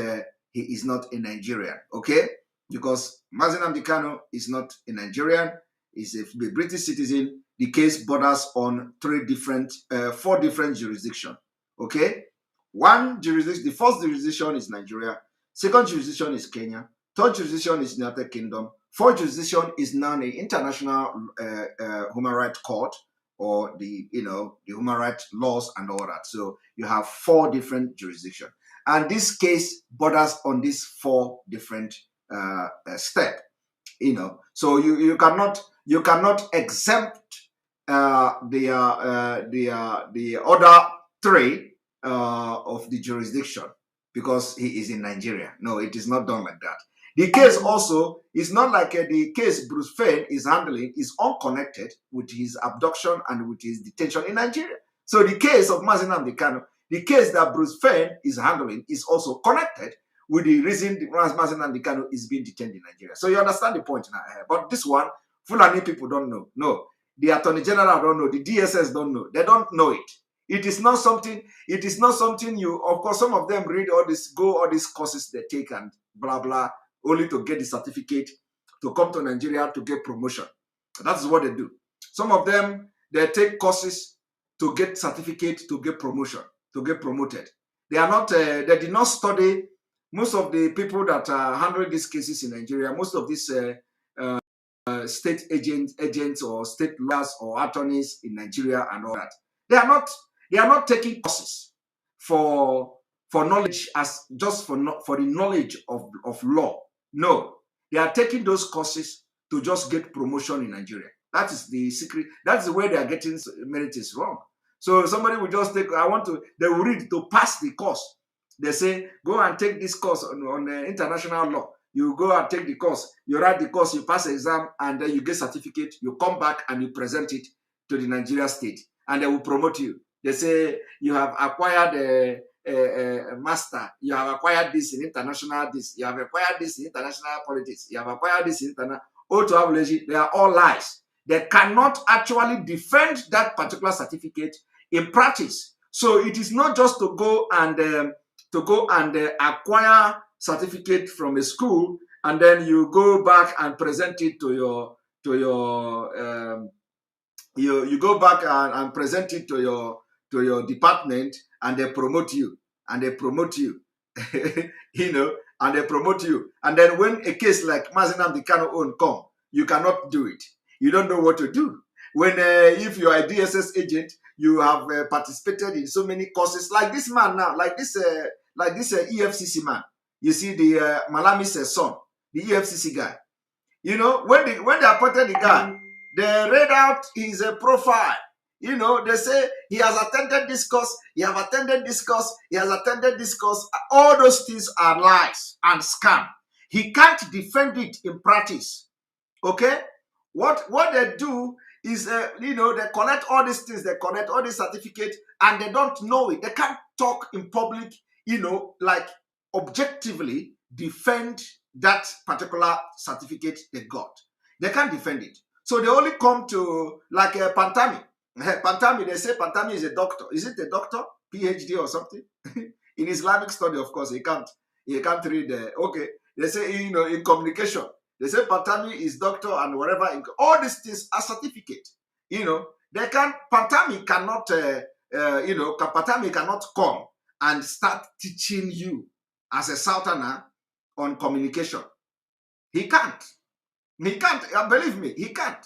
he is not a Nigerian, okay? Because Mazi Nnamdi Kanu is not a Nigerian, he's a British citizen. The case borders on four different jurisdictions, okay? The first jurisdiction is Nigeria, second jurisdiction is Kenya, third jurisdiction is United Kingdom, fourth jurisdiction is now the International Human Rights Court, or the human rights laws and all that. So you have 4 different jurisdictions. And this case borders on these 4 different steps. So you cannot exempt the other 3 of the jurisdiction because he is in Nigeria. No, it is not done like that. The case also is not like the case Bruce Fein is handling is unconnected with his abduction and with his detention in Nigeria. So the case of Mazi Nnamdi Kanu, the case that Bruce Fein is handling, is also connected with the reason Mazi Nnamdi Kanu is being detained in Nigeria. So you understand the point now. But this one, Fulani people don't know. No, the Attorney General don't know. The DSS don't know. They don't know it. It is not something you, of course, some of them read all these courses they take and blah, blah, only to get the certificate to come to Nigeria to get promotion. That's what they do. Some of them, they take courses to get certificate, to get promotion, to get promoted. They are not, they did not study. Most of the people that handle these cases in Nigeria, most of these state agents or state lawyers or attorneys in Nigeria and all that, they are not taking courses for knowledge, as just for the knowledge of law. No, they are taking those courses to just get promotion in Nigeria. That is the secret. That's the way they are getting merit is wrong. So somebody will just take, they will read to pass the course. They say, go and take this course on international law. You go and take the course, you write the course, you pass the exam, and then you get certificate, you come back and you present it to the Nigeria state, and they will promote you. They say, you have acquired a master, you have acquired this in international this, you have acquired this in international politics, you have acquired this in international, they are all lies. They cannot actually defend that particular certificate in practice. So it is not just to go and acquire certificate from a school and then you go back and present it you go back and present it to your department, and they promote you, and they promote you, and they promote you. And then when a case like Mazi Nnamdi Kanu own come, you cannot do it. You don't know what to do. When if you are a DSS agent, you have participated in so many courses, like this man now, like this EFCC man. You see the Malami's son, the EFCC guy. When they appointed the guy, they read out his profile. They say he has attended this course, he has attended this course, he has attended this course. All those things are lies and scam. He can't defend it in practice. Okay? What they do is, they collect all these things, they collect all these certificates, and they don't know it. They can't talk in public, like objectively defend that particular certificate they got. They can't defend it. So they only come to, like Pantami. Pantami, they say Pantami is a doctor. Is it a doctor? PhD or something? In Islamic study, of course, he can't read. Okay, they say, in communication. They say Pantami is doctor and whatever. All these things are certificate. Pantami cannot, Pantami cannot come and start teaching you as a Southerner on communication. He can't. He can't. Believe me, he can't.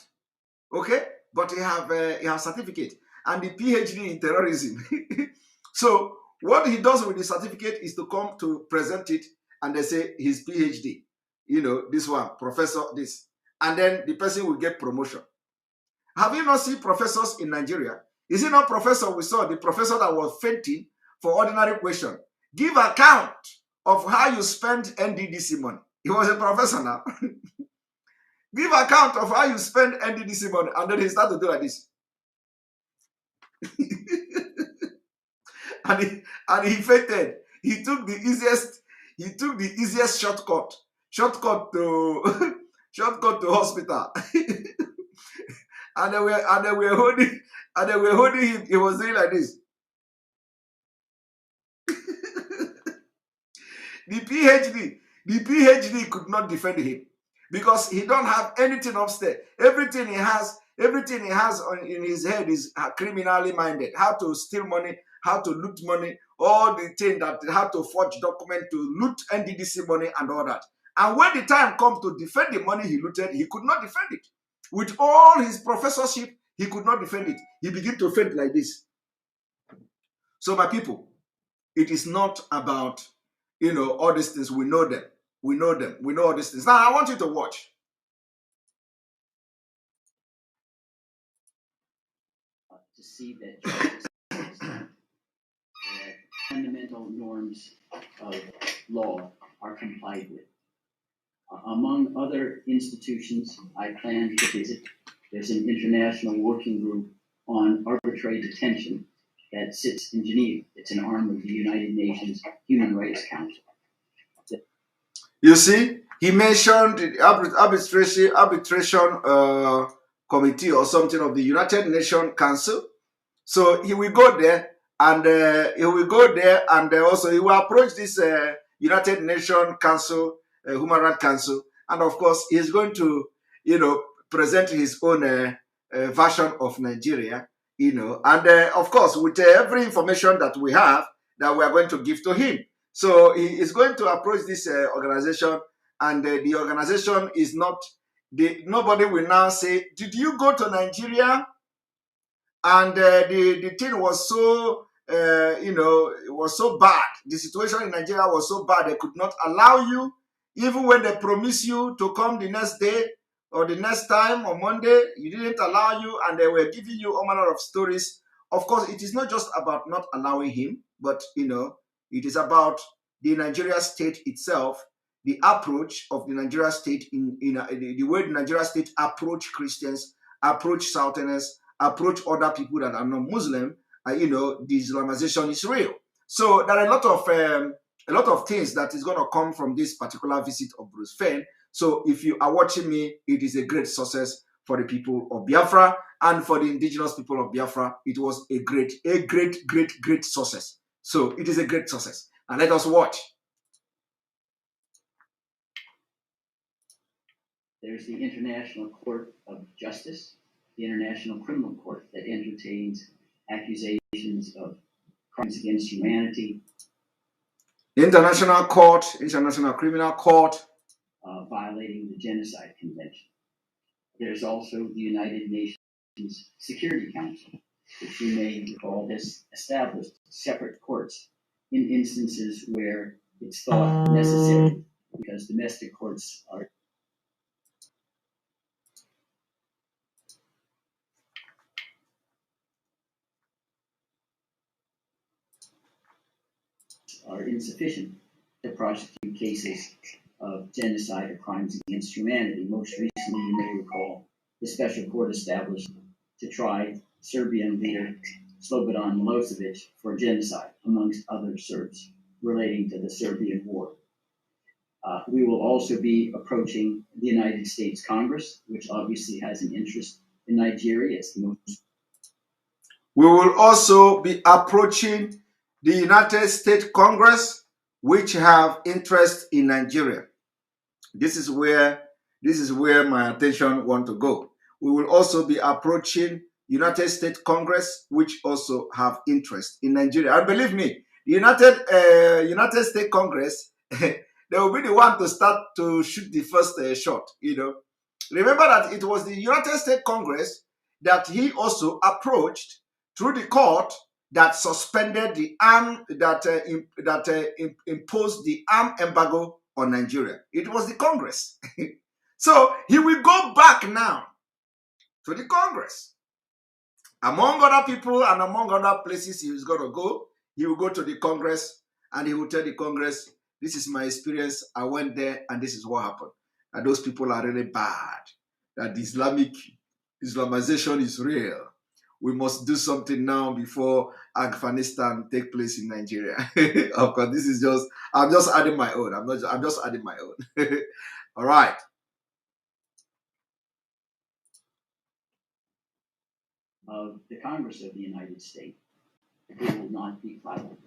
Okay? But he have certificate and the PhD in terrorism. So what he does with the certificate is to come to present it, and they say his PhD. this one, professor this, and then the person will get promotion. Have you not seen professors in Nigeria? Is it not professor we saw, the professor that was fainting for ordinary question? Give account of how you spend NDDC money. He was a professor now. Give account of how you spend NDDC money, and then he started to do like this. and he fainted. He took the easiest shortcut to hospital. and they were holding him. He was doing like this. The PhD could not defend him because he don't have anything upstairs. Everything he has in his head is criminally minded. How to steal money, how to loot money, all the thing that how to forge document to loot NDDC money and all that. And when the time comes to defend the money he looted, he could not defend it. With all his professorship, he could not defend it. He began to faint like this. So my people, it is not about all these things. We know them. We know all these things. Now I want you to watch. To see that justice that fundamental norms of law are complied with. Among other institutions I plan to visit, there's an international working group on arbitrary detention that sits in Geneva. It's an arm of the United Nations Human Rights Council. You see, he mentioned the arbitration committee or something of the United Nations Council. So he will go there, and also he will approach this United Nations Council, Human Rights Council, and of course he's going to, present his own version of Nigeria, and of course with every information that we have that we are going to give to him. So he is going to approach this organization, and the organization is not. Nobody will now say, "Did you go to Nigeria?" And the thing was so, it was so bad. The situation in Nigeria was so bad, they could not allow you, even when they promised you to come the next day or the next time on Monday, you didn't allow you, and they were giving you all manner of stories. Of course, it is not just about not allowing him, but, it is about the Nigeria state itself, the approach of the Nigeria state the way the Nigeria state approach Christians, approach Southerners, approach other people that are not Muslim. The Islamization is real. So there are a lot of things that is going to come from this particular visit of Bruce Fein. So if you are watching me, it is a great success for the people of Biafra and for the indigenous people of Biafra. It was a great success. So it is a great success. And let us watch. There's the International Court of Justice, the International Criminal Court that entertains accusations of crimes against humanity. International Court, International Criminal Court. Violating the Genocide Convention. There's also the United Nations Security Council, which you may recall has established separate courts in instances where it's thought necessary, because domestic courts are insufficient to prosecute cases of genocide or crimes against humanity. Most recently, you may recall, the special court established to try Serbian leader Slobodan Milosevic for genocide, amongst other Serbs, relating to the Serbian war. We will also be approaching the United States Congress, which obviously has an interest in Nigeria. It's the most. We will also be approaching the United States Congress, which have interest in Nigeria. This is where my attention want to go. We will also be approaching United States Congress, which also have interest in Nigeria. And believe me, the United States Congress, they will be the one to start to shoot the first shot. Remember that it was the United States Congress that he also approached through the court that suspended the imposed the arm embargo on Nigeria? It was the Congress. So he will go back now to the Congress. Among other people and among other places he is going to go, he will go to the Congress and he will tell the Congress, this is my experience. I went there and this is what happened. And those people are really bad. That the Islamization is real. We must do something now before Afghanistan take place in Nigeria. Of course, this is just, I'm just adding my own. I'm just adding my own. All right. Of the Congress of the United States, it will not be filed.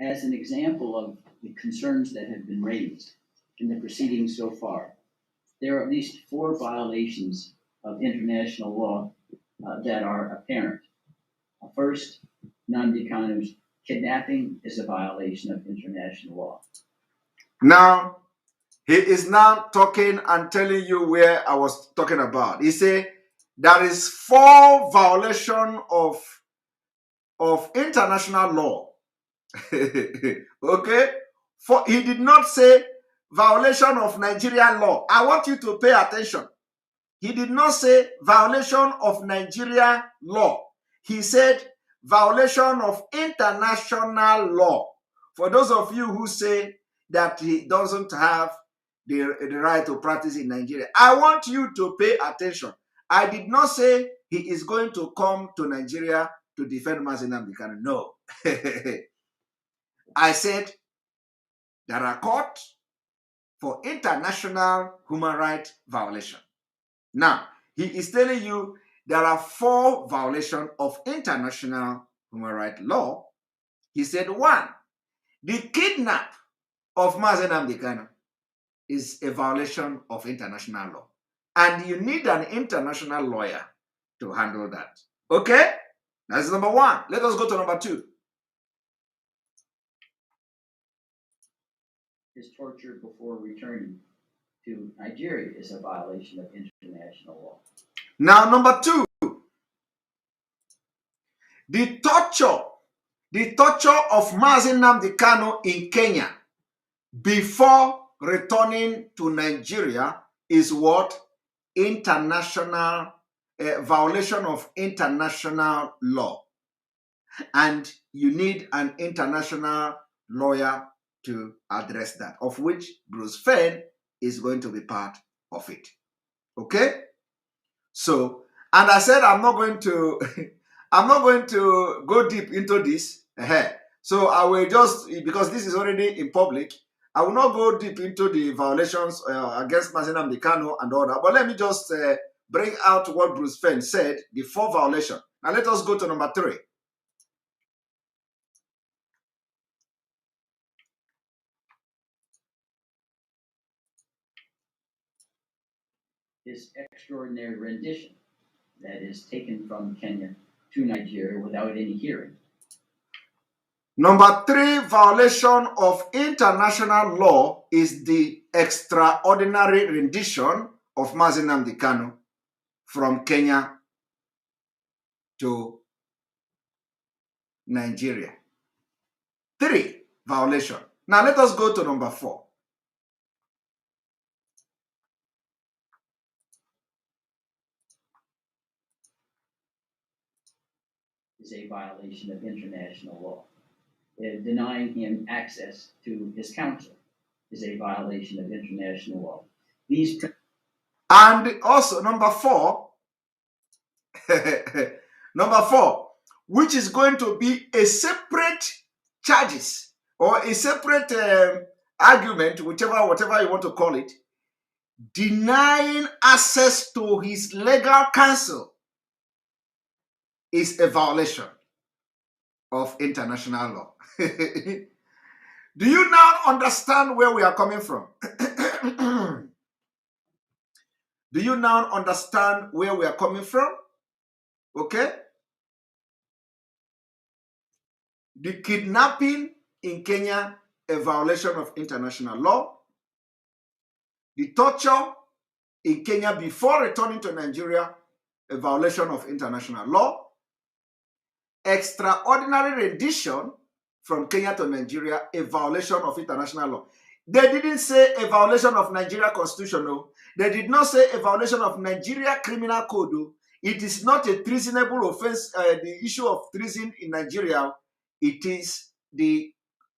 As an example of the concerns that have been raised in the proceedings so far, there are at least 4 violations of international law that are apparent. First, Nnamdi Kanu's kidnapping is a violation of international law. Now, he is now talking and telling you where I was talking about. He said there is 4 violation of international law. Okay? For he did not say violation of Nigerian law. I want you to pay attention. He did not say violation of Nigerian law. He said violation of international law. For those of you who say that he doesn't have the right to practice in Nigeria, I want you to pay attention. I did not say he is going to come to Nigeria to defend Mazi Nnamdi Kanu. No. I said there are courts for international human rights violation. Now, he is telling you there are 4 violations of international human rights law. He said 1, the kidnap of Mazi Nnamdi Kanu is a violation of international law. And you need an international lawyer to handle that. Okay? That's number 1. Let us go to number 2. His torture before returning to Nigeria is a violation of international law. Now, number 2, the torture of Mazi Nnamdi Kanu in Kenya before returning to Nigeria is what? International, violation of international law. And you need an international lawyer to address that, of which Bruce Fenn is going to be part of it. Okay? So, and I said I'm not going to I'm not going to go deep into this. So I will just, because this is already in public, I will not go deep into the violations against Mazi Nnamdi Kanu and all that. But let me just bring out what Bruce Fenn said, the 4 violations. Now let us go to number 3. His extraordinary rendition, that is taken from Kenya to Nigeria without any hearing. Number 3 violation of international law is the extraordinary rendition of Mazi Nnamdi Kanu from Kenya to Nigeria. 3 violation. Now let us go to number 4. Is a violation of international law. Denying him access to his counsel is a violation of international law. These and also number 4, number 4, which is going to be a separate charges or a separate argument, whatever you want to call it, denying access to his legal counsel is a violation of international law. Do you now understand where we are coming from? Do you now understand where we are coming from? Okay? The kidnapping in Kenya, a violation of international law. The torture in Kenya before returning to Nigeria, a violation of international law. Extraordinary rendition from Kenya to Nigeria, a violation of international law. They didn't say a violation of Nigeria constitution. No. They did not say a violation of Nigeria criminal code. No. It is not a treasonable offense. The issue of treason in Nigeria, it is the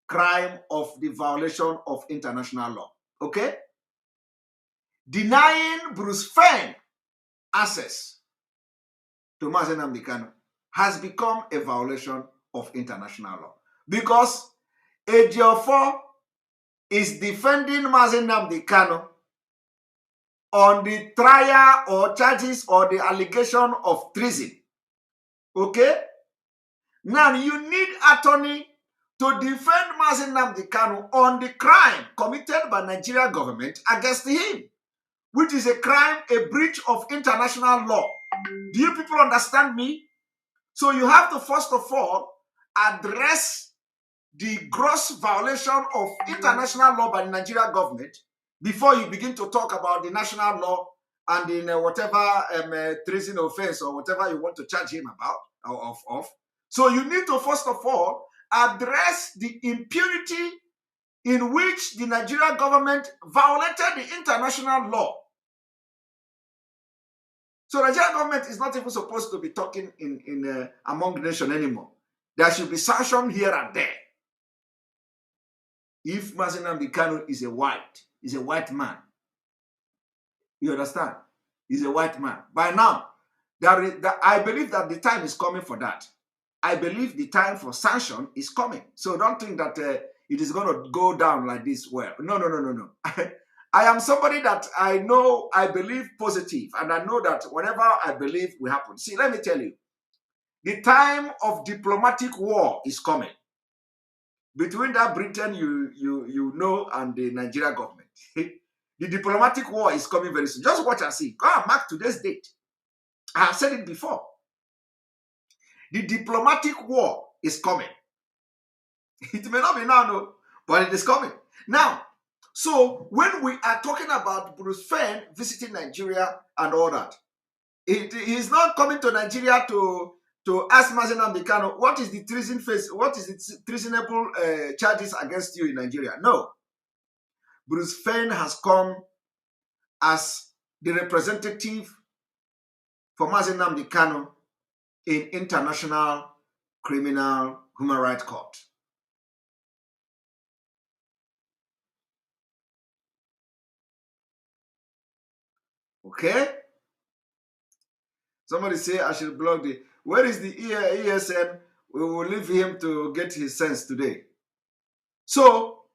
crime of the violation of international law. Okay? Denying Bruce Fenn access to Mazi Nnamdi Kanu has become a violation of international law. Because Ejiofor is defending Mazi Nnamdi Kanu on the trial or charges or the allegation of treason. Okay? Now you need attorney to defend Mazi Nnamdi Kanu on the crime committed by Nigeria government against him, which is a crime, a breach of international law. Do you people understand me? So you have to first of all address the gross violation of international law by the Nigeria government before you begin to talk about the national law and in whatever treason offense or whatever you want to charge him about or of. So you need to first of all address the impunity in which the Nigerian government violated the international law. So the Nigerian government is not even supposed to be talking in among nations anymore. There should be sanction here and there. If Mazi Nnamdi Kanu is a white man, you understand? He's a white man. By now, I believe that the time is coming for that. I believe the time for sanction is coming. So don't think that it is going to go down like this. Well, no. I am somebody that I know, I believe positive, and I know that whatever I believe will happen. See, let me tell you, the time of diplomatic war is coming between that Britain you know and the Nigeria government. The diplomatic war is coming very soon. Just watch and see. Go and mark today's date. I have said it before. The diplomatic war is coming. It may not be now, no, but it is coming. Now, so when we are talking about Bruce Fenn visiting Nigeria and all that, he's not coming to Nigeria to ask Mazi Nnamdi Kanu, what is the treason face? What is the treasonable charges against you in Nigeria? No. Bruce Fenn has come as the representative for Mazi Nnamdi Kanu in International Criminal Human Rights Court. Okay? Somebody say I should block the... Where is the ESN? We will leave him to get his sense today. So,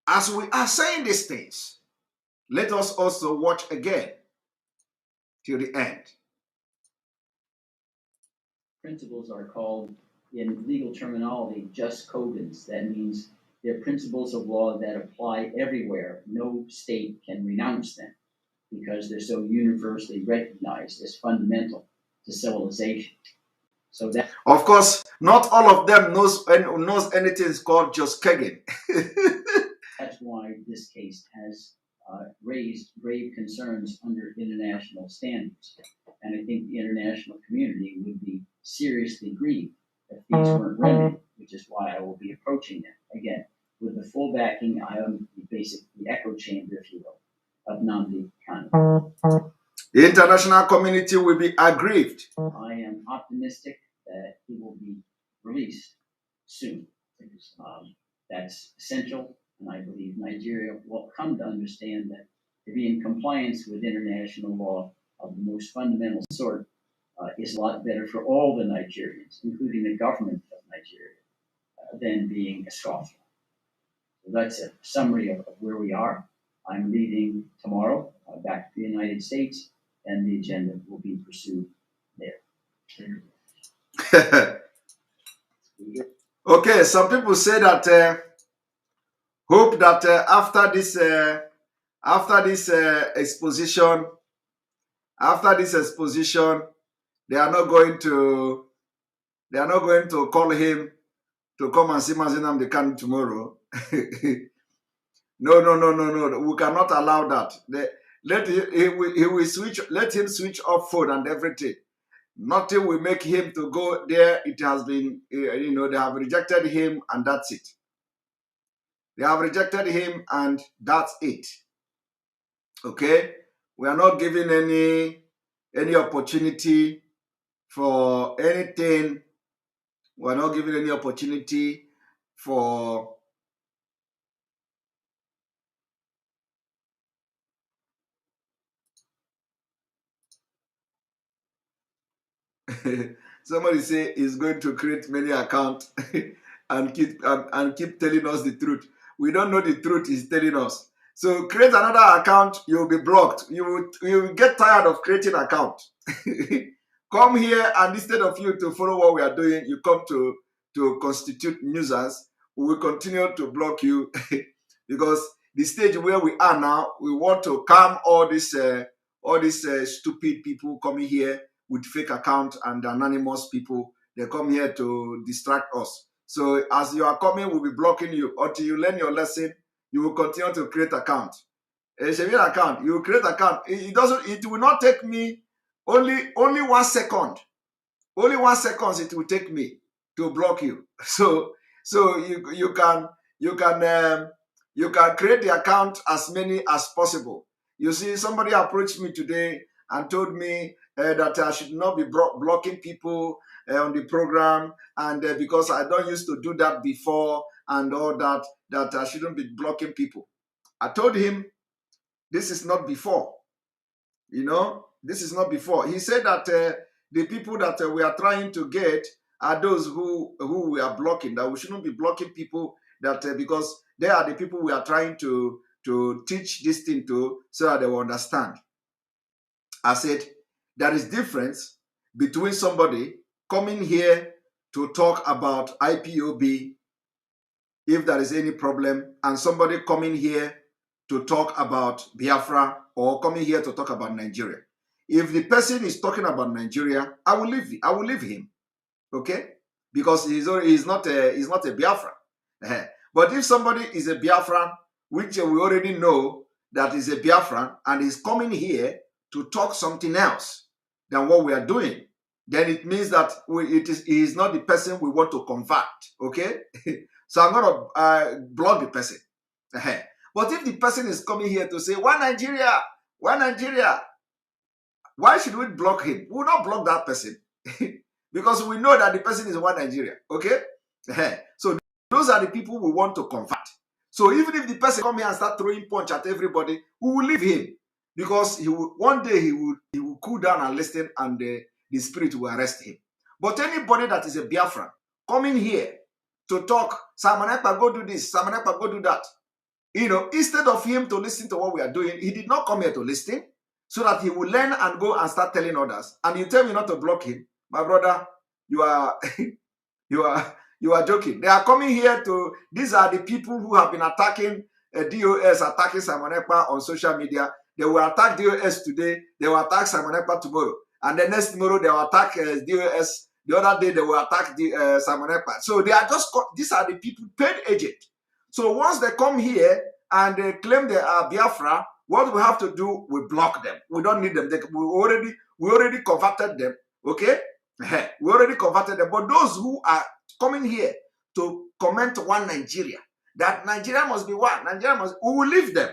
as we are saying these things, let us also watch again till the end. Principles are called, in legal terminology, just cogents. That means they're principles of law that apply everywhere. No state can renounce them because they're so universally recognized as fundamental to civilization. So that, of course, not all of them knows anything is called just kegging. that's why this case has raised grave concerns under international standards. And I think the international community would be seriously grieved if these weren't remedied, which is why I will be approaching them again with the full backing. I am the echo chamber, if you will, of Nnamdi Kanu. The international community will be aggrieved. I am optimistic that he will be released soon. That's essential, and I believe Nigeria will come to understand that to be in compliance with international law of the most fundamental sort is a lot better for all the Nigerians, including the government of Nigeria, than being a scoffer. So that's a summary of where we are. I'm leaving tomorrow back to the United States, and the agenda will be pursued there. Okay, some people say that hope that after this exposition, they are not going to call him to come and see Mazi Nnamdi Kanu tomorrow. No. We cannot allow that. Let him switch off phone and everything. Nothing will make him to go there. It has been, they have rejected him, and that's it. They have rejected him, and that's it. Okay? We are not giving any opportunity for anything. We are not giving any opportunity for somebody say he's going to create many accounts and keep telling us the truth. We don't know the truth he's telling us. So create another account, you'll be blocked. You will get tired of creating account. Come here, and instead of you to follow what we are doing, you come to constitute nuisance. We will continue to block you because the stage where we are now, we want to calm all these stupid people coming here with fake account and anonymous people. They come here to distract us. So as you are coming, we'll be blocking you until you learn your lesson. You will continue to create account. Account. You will create account. It will not take me only 1 second. Only 1 second it will take me to block you. So you can create the account as many as possible. You see, somebody approached me today and told me that I should not be blocking people on the program, and because I don't used to do that before and all that, that I shouldn't be blocking people. I told him this is not before. You know, this is not before. He said that the people that we are trying to get are those who we are blocking, that we shouldn't be blocking people, that because they are the people we are trying to teach this thing to, so that they will understand. I said, there is difference between somebody coming here to talk about IPOB, if there is any problem, and somebody coming here to talk about Biafra or coming here to talk about Nigeria. If the person is talking about Nigeria, I will leave him, okay? Because he's not a Biafra. But if somebody is a Biafran, which we already know that is a Biafran, and is coming here to talk something else than what we are doing, then it means that he is not the person we want to convert, okay? So I'm going to block the person. But if the person is coming here to say, why Nigeria? Why Nigeria? Why should we block him? We will not block that person because we know that the person is one Nigeria, okay? So those are the people we want to convert. So even if the person come here and start throwing punch at everybody, we will leave him, because one day he will cool down and listen, and the spirit will arrest him. But anybody that is a Biafran coming here to talk, Simon Ekpa, go do this, Simon Ekpa, go do that, you know, instead of him to listen to what we are doing, he did not come here to listen, so that he will learn and go and start telling others. And you tell me not to block him, my brother, you are you are joking. They are coming here to, these are the people who have been attacking DOS, attacking Simon Ekpa on social media. They will attack DOS today, they will attack Simon Ekpa tomorrow, and the next tomorrow they will attack DOS. The other day they will attack Simon Ekpa. So they are these are the people, paid agent. So once they come here and they claim they are Biafra, what we have to do, we block them. We don't need them. We already converted them, okay? We already converted them. But those who are coming here to comment one Nigeria, that Nigeria must be one, we will leave them,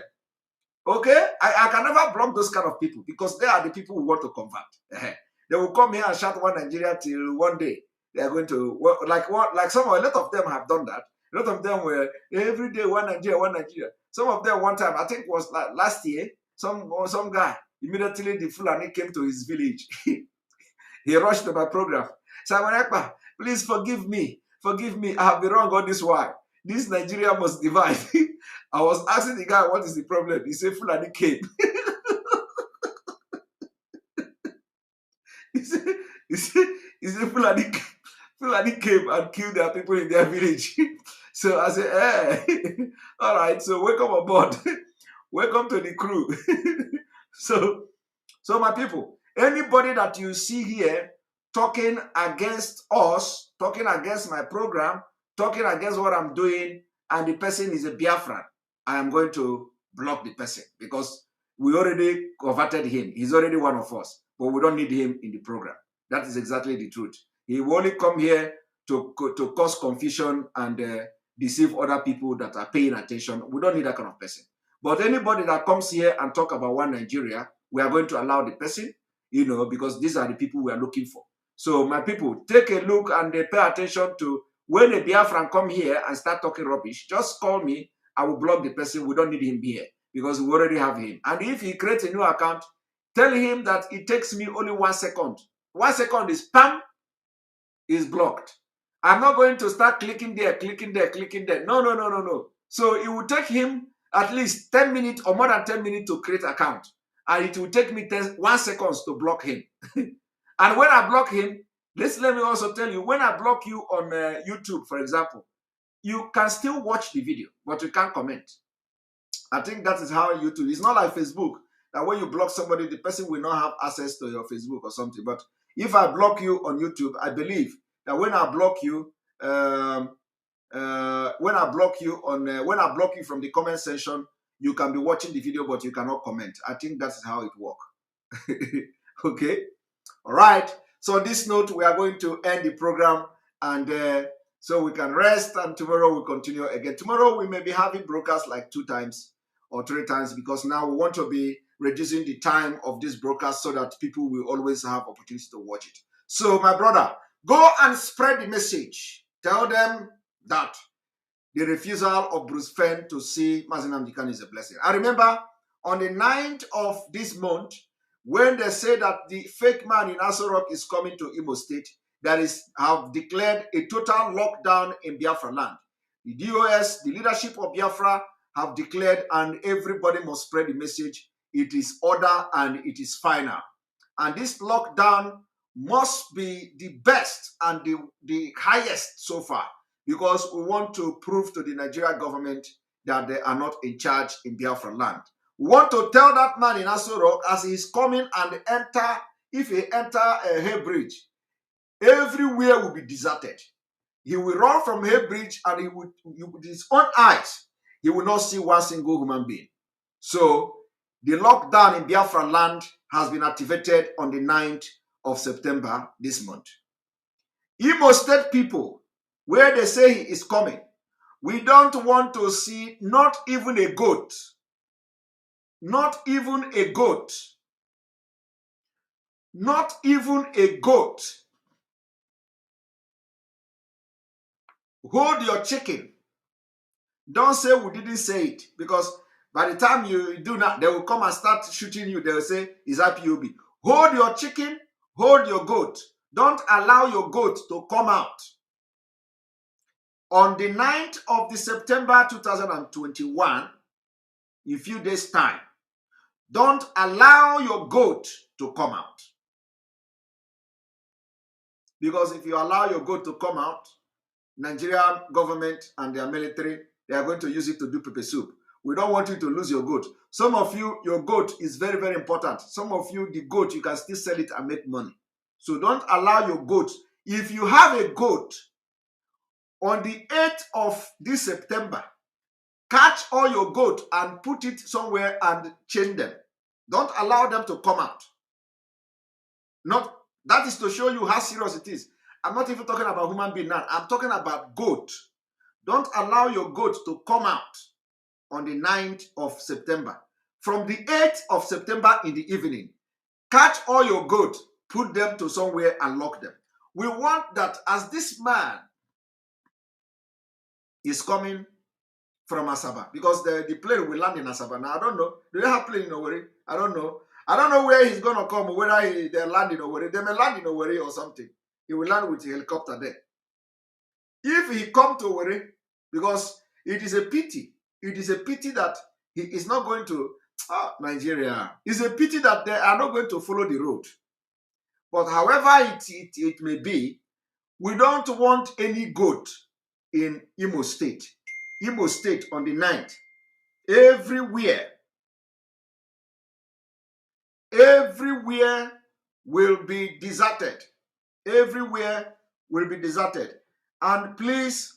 okay? I can never block those kind of people, because they are the people who want to convert. They will come here and shout one Nigeria till one day they are going to, a lot of them have done that. A lot of them were every day one Nigeria, one Nigeria. Some of them one time, I think it was last year, some guy, immediately the Fulani came to his village. He rushed to my program. Simon Ekpa, please forgive me. Forgive me. I have been wrong all this while. This Nigeria must divide. I was asking the guy, what is the problem? He said, Fulani came. he said Fulani came and killed their people in their village. So I said, hey, all right, so welcome aboard. Welcome to the crew. So my people, anybody that you see here talking against us, talking against my program, talking against what I'm doing, and the person is a Biafran, I am going to block the person, because we already converted him. He's already one of us, but we don't need him in the program. That is exactly the truth. He will only come here to cause confusion and deceive other people that are paying attention. We don't need that kind of person. But anybody that comes here and talk about one Nigeria, we are going to allow the person, because these are the people we are looking for. So my people, take a look and pay attention to when a Biafran come here and start talking rubbish. Just call me. I will block the person. We don't need him here because we already have him. And if he creates a new account, tell him that it takes me only 1 second. 1 second is spam, is blocked. I'm not going to start clicking there, clicking there, clicking there. No, no, no, no, no. So it will take him at least 10 minutes or more than 10 minutes to create an account. And it will take me 1 second to block him. And when I block him, let me also tell you, when I block you on YouTube, for example, you can still watch the video, but you can't comment. I think that is how YouTube, it's not like Facebook, that when you block somebody, the person will not have access to your Facebook or something. But if I block you on YouTube, I believe that when I block you, when I block you from the comment section, you can be watching the video, but you cannot comment. I think that's how it works. Okay. All right. So on this note, we are going to end the program, and so we can rest, and tomorrow we'll continue again. Tomorrow we may be having broadcasts like 2 times or 3 times, because now we want to be reducing the time of this broadcast so that people will always have opportunity to watch it. So my brother, go and spread the message. Tell them that the refusal of Bruce Fenn to see Mazi Nnamdi Kanu is a blessing. I remember on the 9th of this month, when they say that the fake man in Aso Rock is coming to Imo State, that is, have declared a total lockdown in Biafra land. The DOS, the leadership of Biafra, have declared, and everybody must spread the message. It is order and it is final. And this lockdown must be the best and the highest so far, because we want to prove to the Nigerian government that they are not in charge in Biafra land. We want to tell that man in Aso Rock, as he's coming and if he enter a Hay Bridge, everywhere will be deserted. He will run from Hay Bridge, and with his own eyes, he will not see one single human being. So the lockdown in Biafra land has been activated on the 9th of September this month. Imo State people, where they say he is coming, we don't want to see not even a goat. Not even a goat. Not even a goat. Hold your chicken. Don't say we didn't say it, because by the time you do that, they will come and start shooting you. They will say, is that POB? Hold your chicken, hold your goat. Don't allow your goat to come out. On the 9th of September 2021, in a few days' time, don't allow your goat to come out. Because if you allow your goat to come out, Nigerian government and their military, they are going to use it to do pepper soup. We don't want you to lose your goat. Some of you, your goat is very, very important. Some of you, the goat, you can still sell it and make money. So don't allow your goat. If you have a goat, on the 8th of this September, catch all your goat and put it somewhere and chain them. Don't allow them to come out. That is to show you how serious it is. I'm not even talking about human being now. I'm talking about goat. Don't allow your goat to come out on the 9th of September. From the 8th of September in the evening, catch all your goat, put them to somewhere and lock them. We want that as this man is coming from Asaba, because the plane will land in Asaba. Now, I don't know. Do they have plane in Owerri? I don't know. I don't know where he's going to come, whether they're landing in Owerri. They may land in Owerri or something. He will land with a helicopter there. If he come to Owerri, because it is a pity. It is a pity that he is not going to Nigeria. It's a pity that they are not going to follow the road. But however it may be, we don't want any goat in Imo State. Imo State on the 9th. Everywhere will be deserted. Everywhere will be deserted. And please,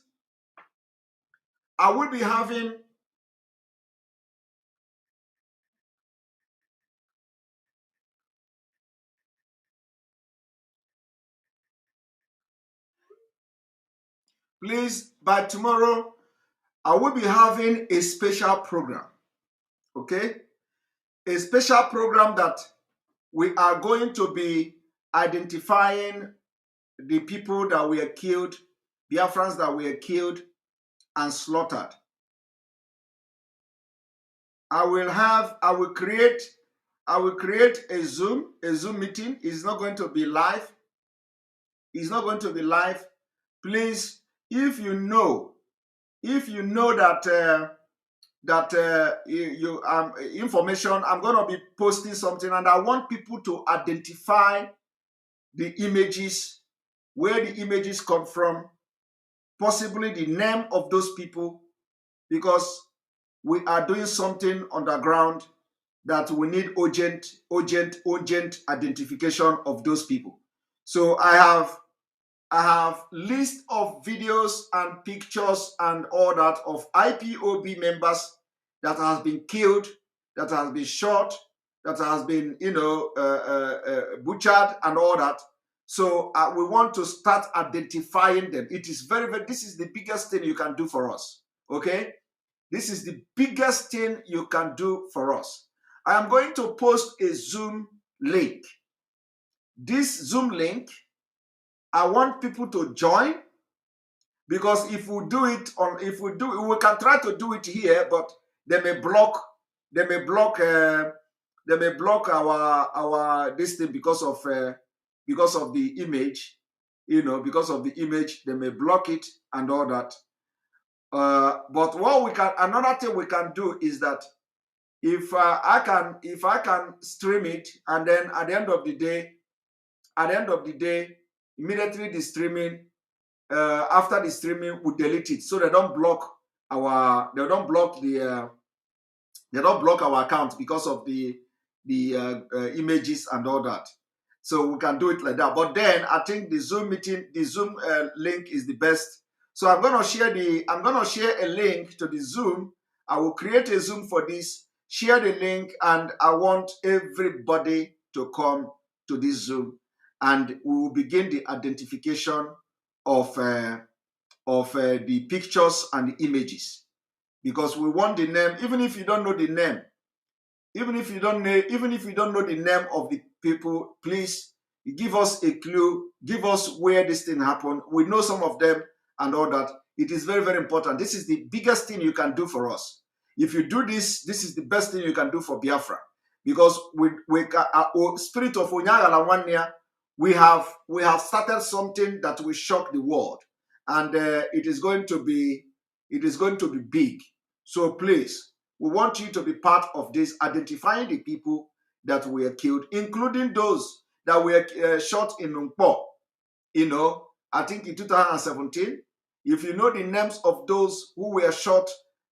I will be having please, by tomorrow, I will be having a special program, okay? A special program that we are going to be identifying the people that were killed, Biafrans that were killed and slaughtered. I will create a Zoom meeting. It's not going to be live. It's not going to be live. Please, if you know that information, I'm going to be posting something, and I want people to identify the images, where the images come from, possibly the name of those people, because we are doing something underground that we need urgent identification of those people. So I have list of videos and pictures and all that of IPOB members that has been killed, that has been shot, that has been, butchered and all that. So we want to start identifying them. It is this is the biggest thing you can do for us, okay? This is the biggest thing you can do for us. I am going to post a Zoom link. This Zoom link, I want people to join, because if we can try to do it here, but they may block our this thing because of the image, because of the image, they may block it and all that. But another thing we can do is that if I can stream it, and then at the end of the day, immediately the streaming, after the streaming, we delete it, so they don't block our account because of the images and all that. So we can do it like that. But then I think the Zoom link is the best. So I'm gonna share a link to the Zoom. I will create a Zoom for this, share the link, and I want everybody to come to this Zoom, and we will begin the identification of the pictures and the images, because we want the name. Even if you don't know the name, even if you don't know the name of the people, please give us a clue, give us where this thing happened. We know some of them and all that. It is very, very important. This is the biggest thing you can do for us. If you do this, this is the best thing you can do for Biafra, because we spirit of Onyagala 1 year, we have started something that will shock the world, and it is going to be big. So please, we want you to be part of this, identifying the people that were killed, including those that were shot in Nkpo. I think in 2017. If you know the names of those who were shot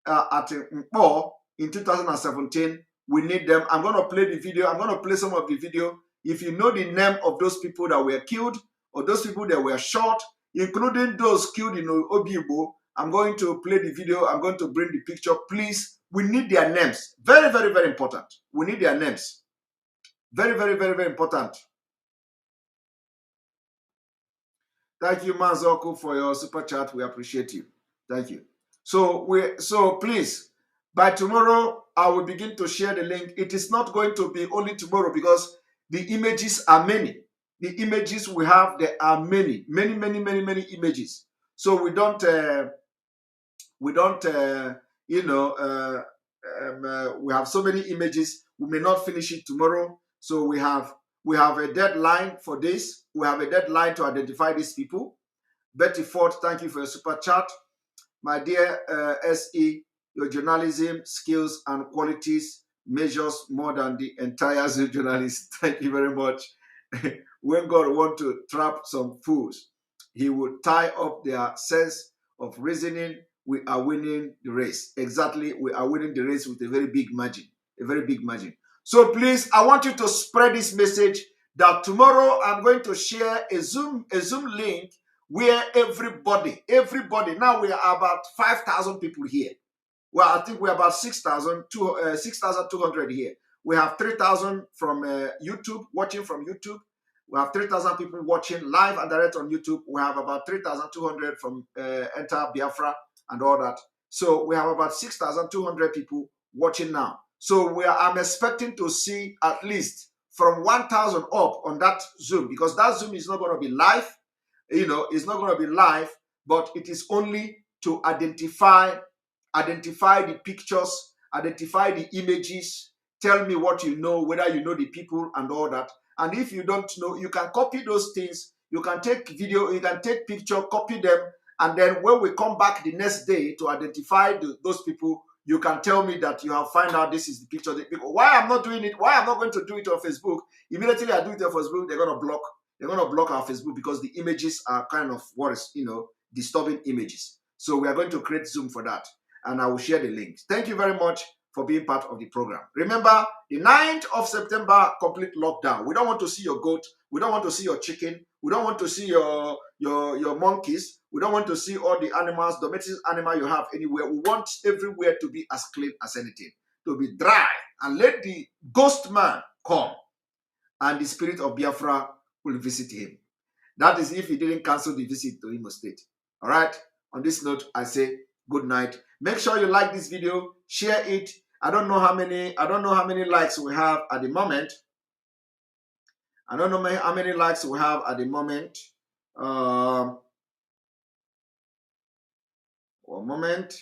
at Nkpo in 2017, we need them. I'm going to play the video. I'm going to play some of the video. If you know the name of those people that were killed, or those people that were shot, including those killed in Obibo, I'm going to play the video. I'm going to bring the picture. Please, we need their names. Very, very, very important. We need their names. Very, very, very, very important. Thank you, Manzoku, for your super chat. We appreciate you. Thank you. So please, by tomorrow, I will begin to share the link. It is not going to be only tomorrow, because the images are many. The images we have, there are many images. So we have so many images. We may not finish it tomorrow. So we have a deadline for this. We have a deadline to identify these people. Betty Ford, thank you for your super chat. My dear SE, your journalism skills and qualities measures more than the entire journalist. Thank you very much. When God wants to trap some fools, he will tie up their sense of reasoning. We are winning the race. Exactly, we are winning the race with a very big margin. A very big margin. So please, I want you to spread this message that tomorrow I'm going to share a Zoom link where everybody, now we are about 5,000 people here. Well, I think we're about 6,200 here. We have 3,000 from YouTube, watching from YouTube. We have 3,000 people watching live and direct on YouTube. We have about 3,200 from Enter Biafra and all that. So we have about 6,200 people watching now. So I'm expecting to see at least from 1,000 up on that Zoom, because that Zoom is not going to be live. It's not going to be live, but it is only to identify the pictures, identify the images, tell me what you know, whether you know the people and all that. And if you don't know, you can copy those things. You can take video, you can take picture, copy them, and then when we come back the next day to identify those people, you can tell me that you have found out this is the picture. Why I'm not doing it, why I'm not going to do it on Facebook, immediately I do it on Facebook, they're going to block our Facebook, because the images are kind of worse, disturbing images. So we are going to create Zoom for that, and I will share the links. Thank you very much for being part of the program. Remember, the 9th of September, complete lockdown. We don't want to see your goat. We don't want to see your chicken. We don't want to see your monkeys. We don't want to see all the animals, domestic animal you have anywhere. We want everywhere to be as clean as anything, to be dry, and let the ghost man come, and the spirit of Biafra will visit him. That is if he didn't cancel the visit to Imo State. All right. On this note, I say good night. Make sure you like this video, share it. I don't know how many likes we have at the moment. I don't know how many likes we have at the moment. One moment.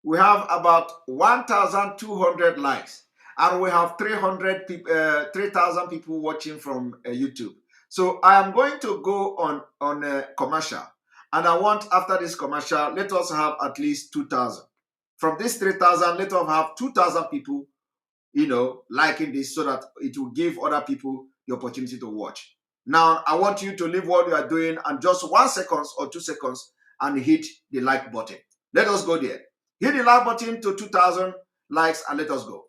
We have about 1,200 likes, and we have 3,000 people watching from YouTube. So I am going to go on a commercial, and I want, after this commercial, let us have at least 2,000. From this 3,000, let us have 2,000 people, liking this, so that it will give other people the opportunity to watch. Now, I want you to leave what you are doing and just 1 second or 2 seconds and hit the like button. Let us go there. Hit the like button to 2,000 likes and let us go.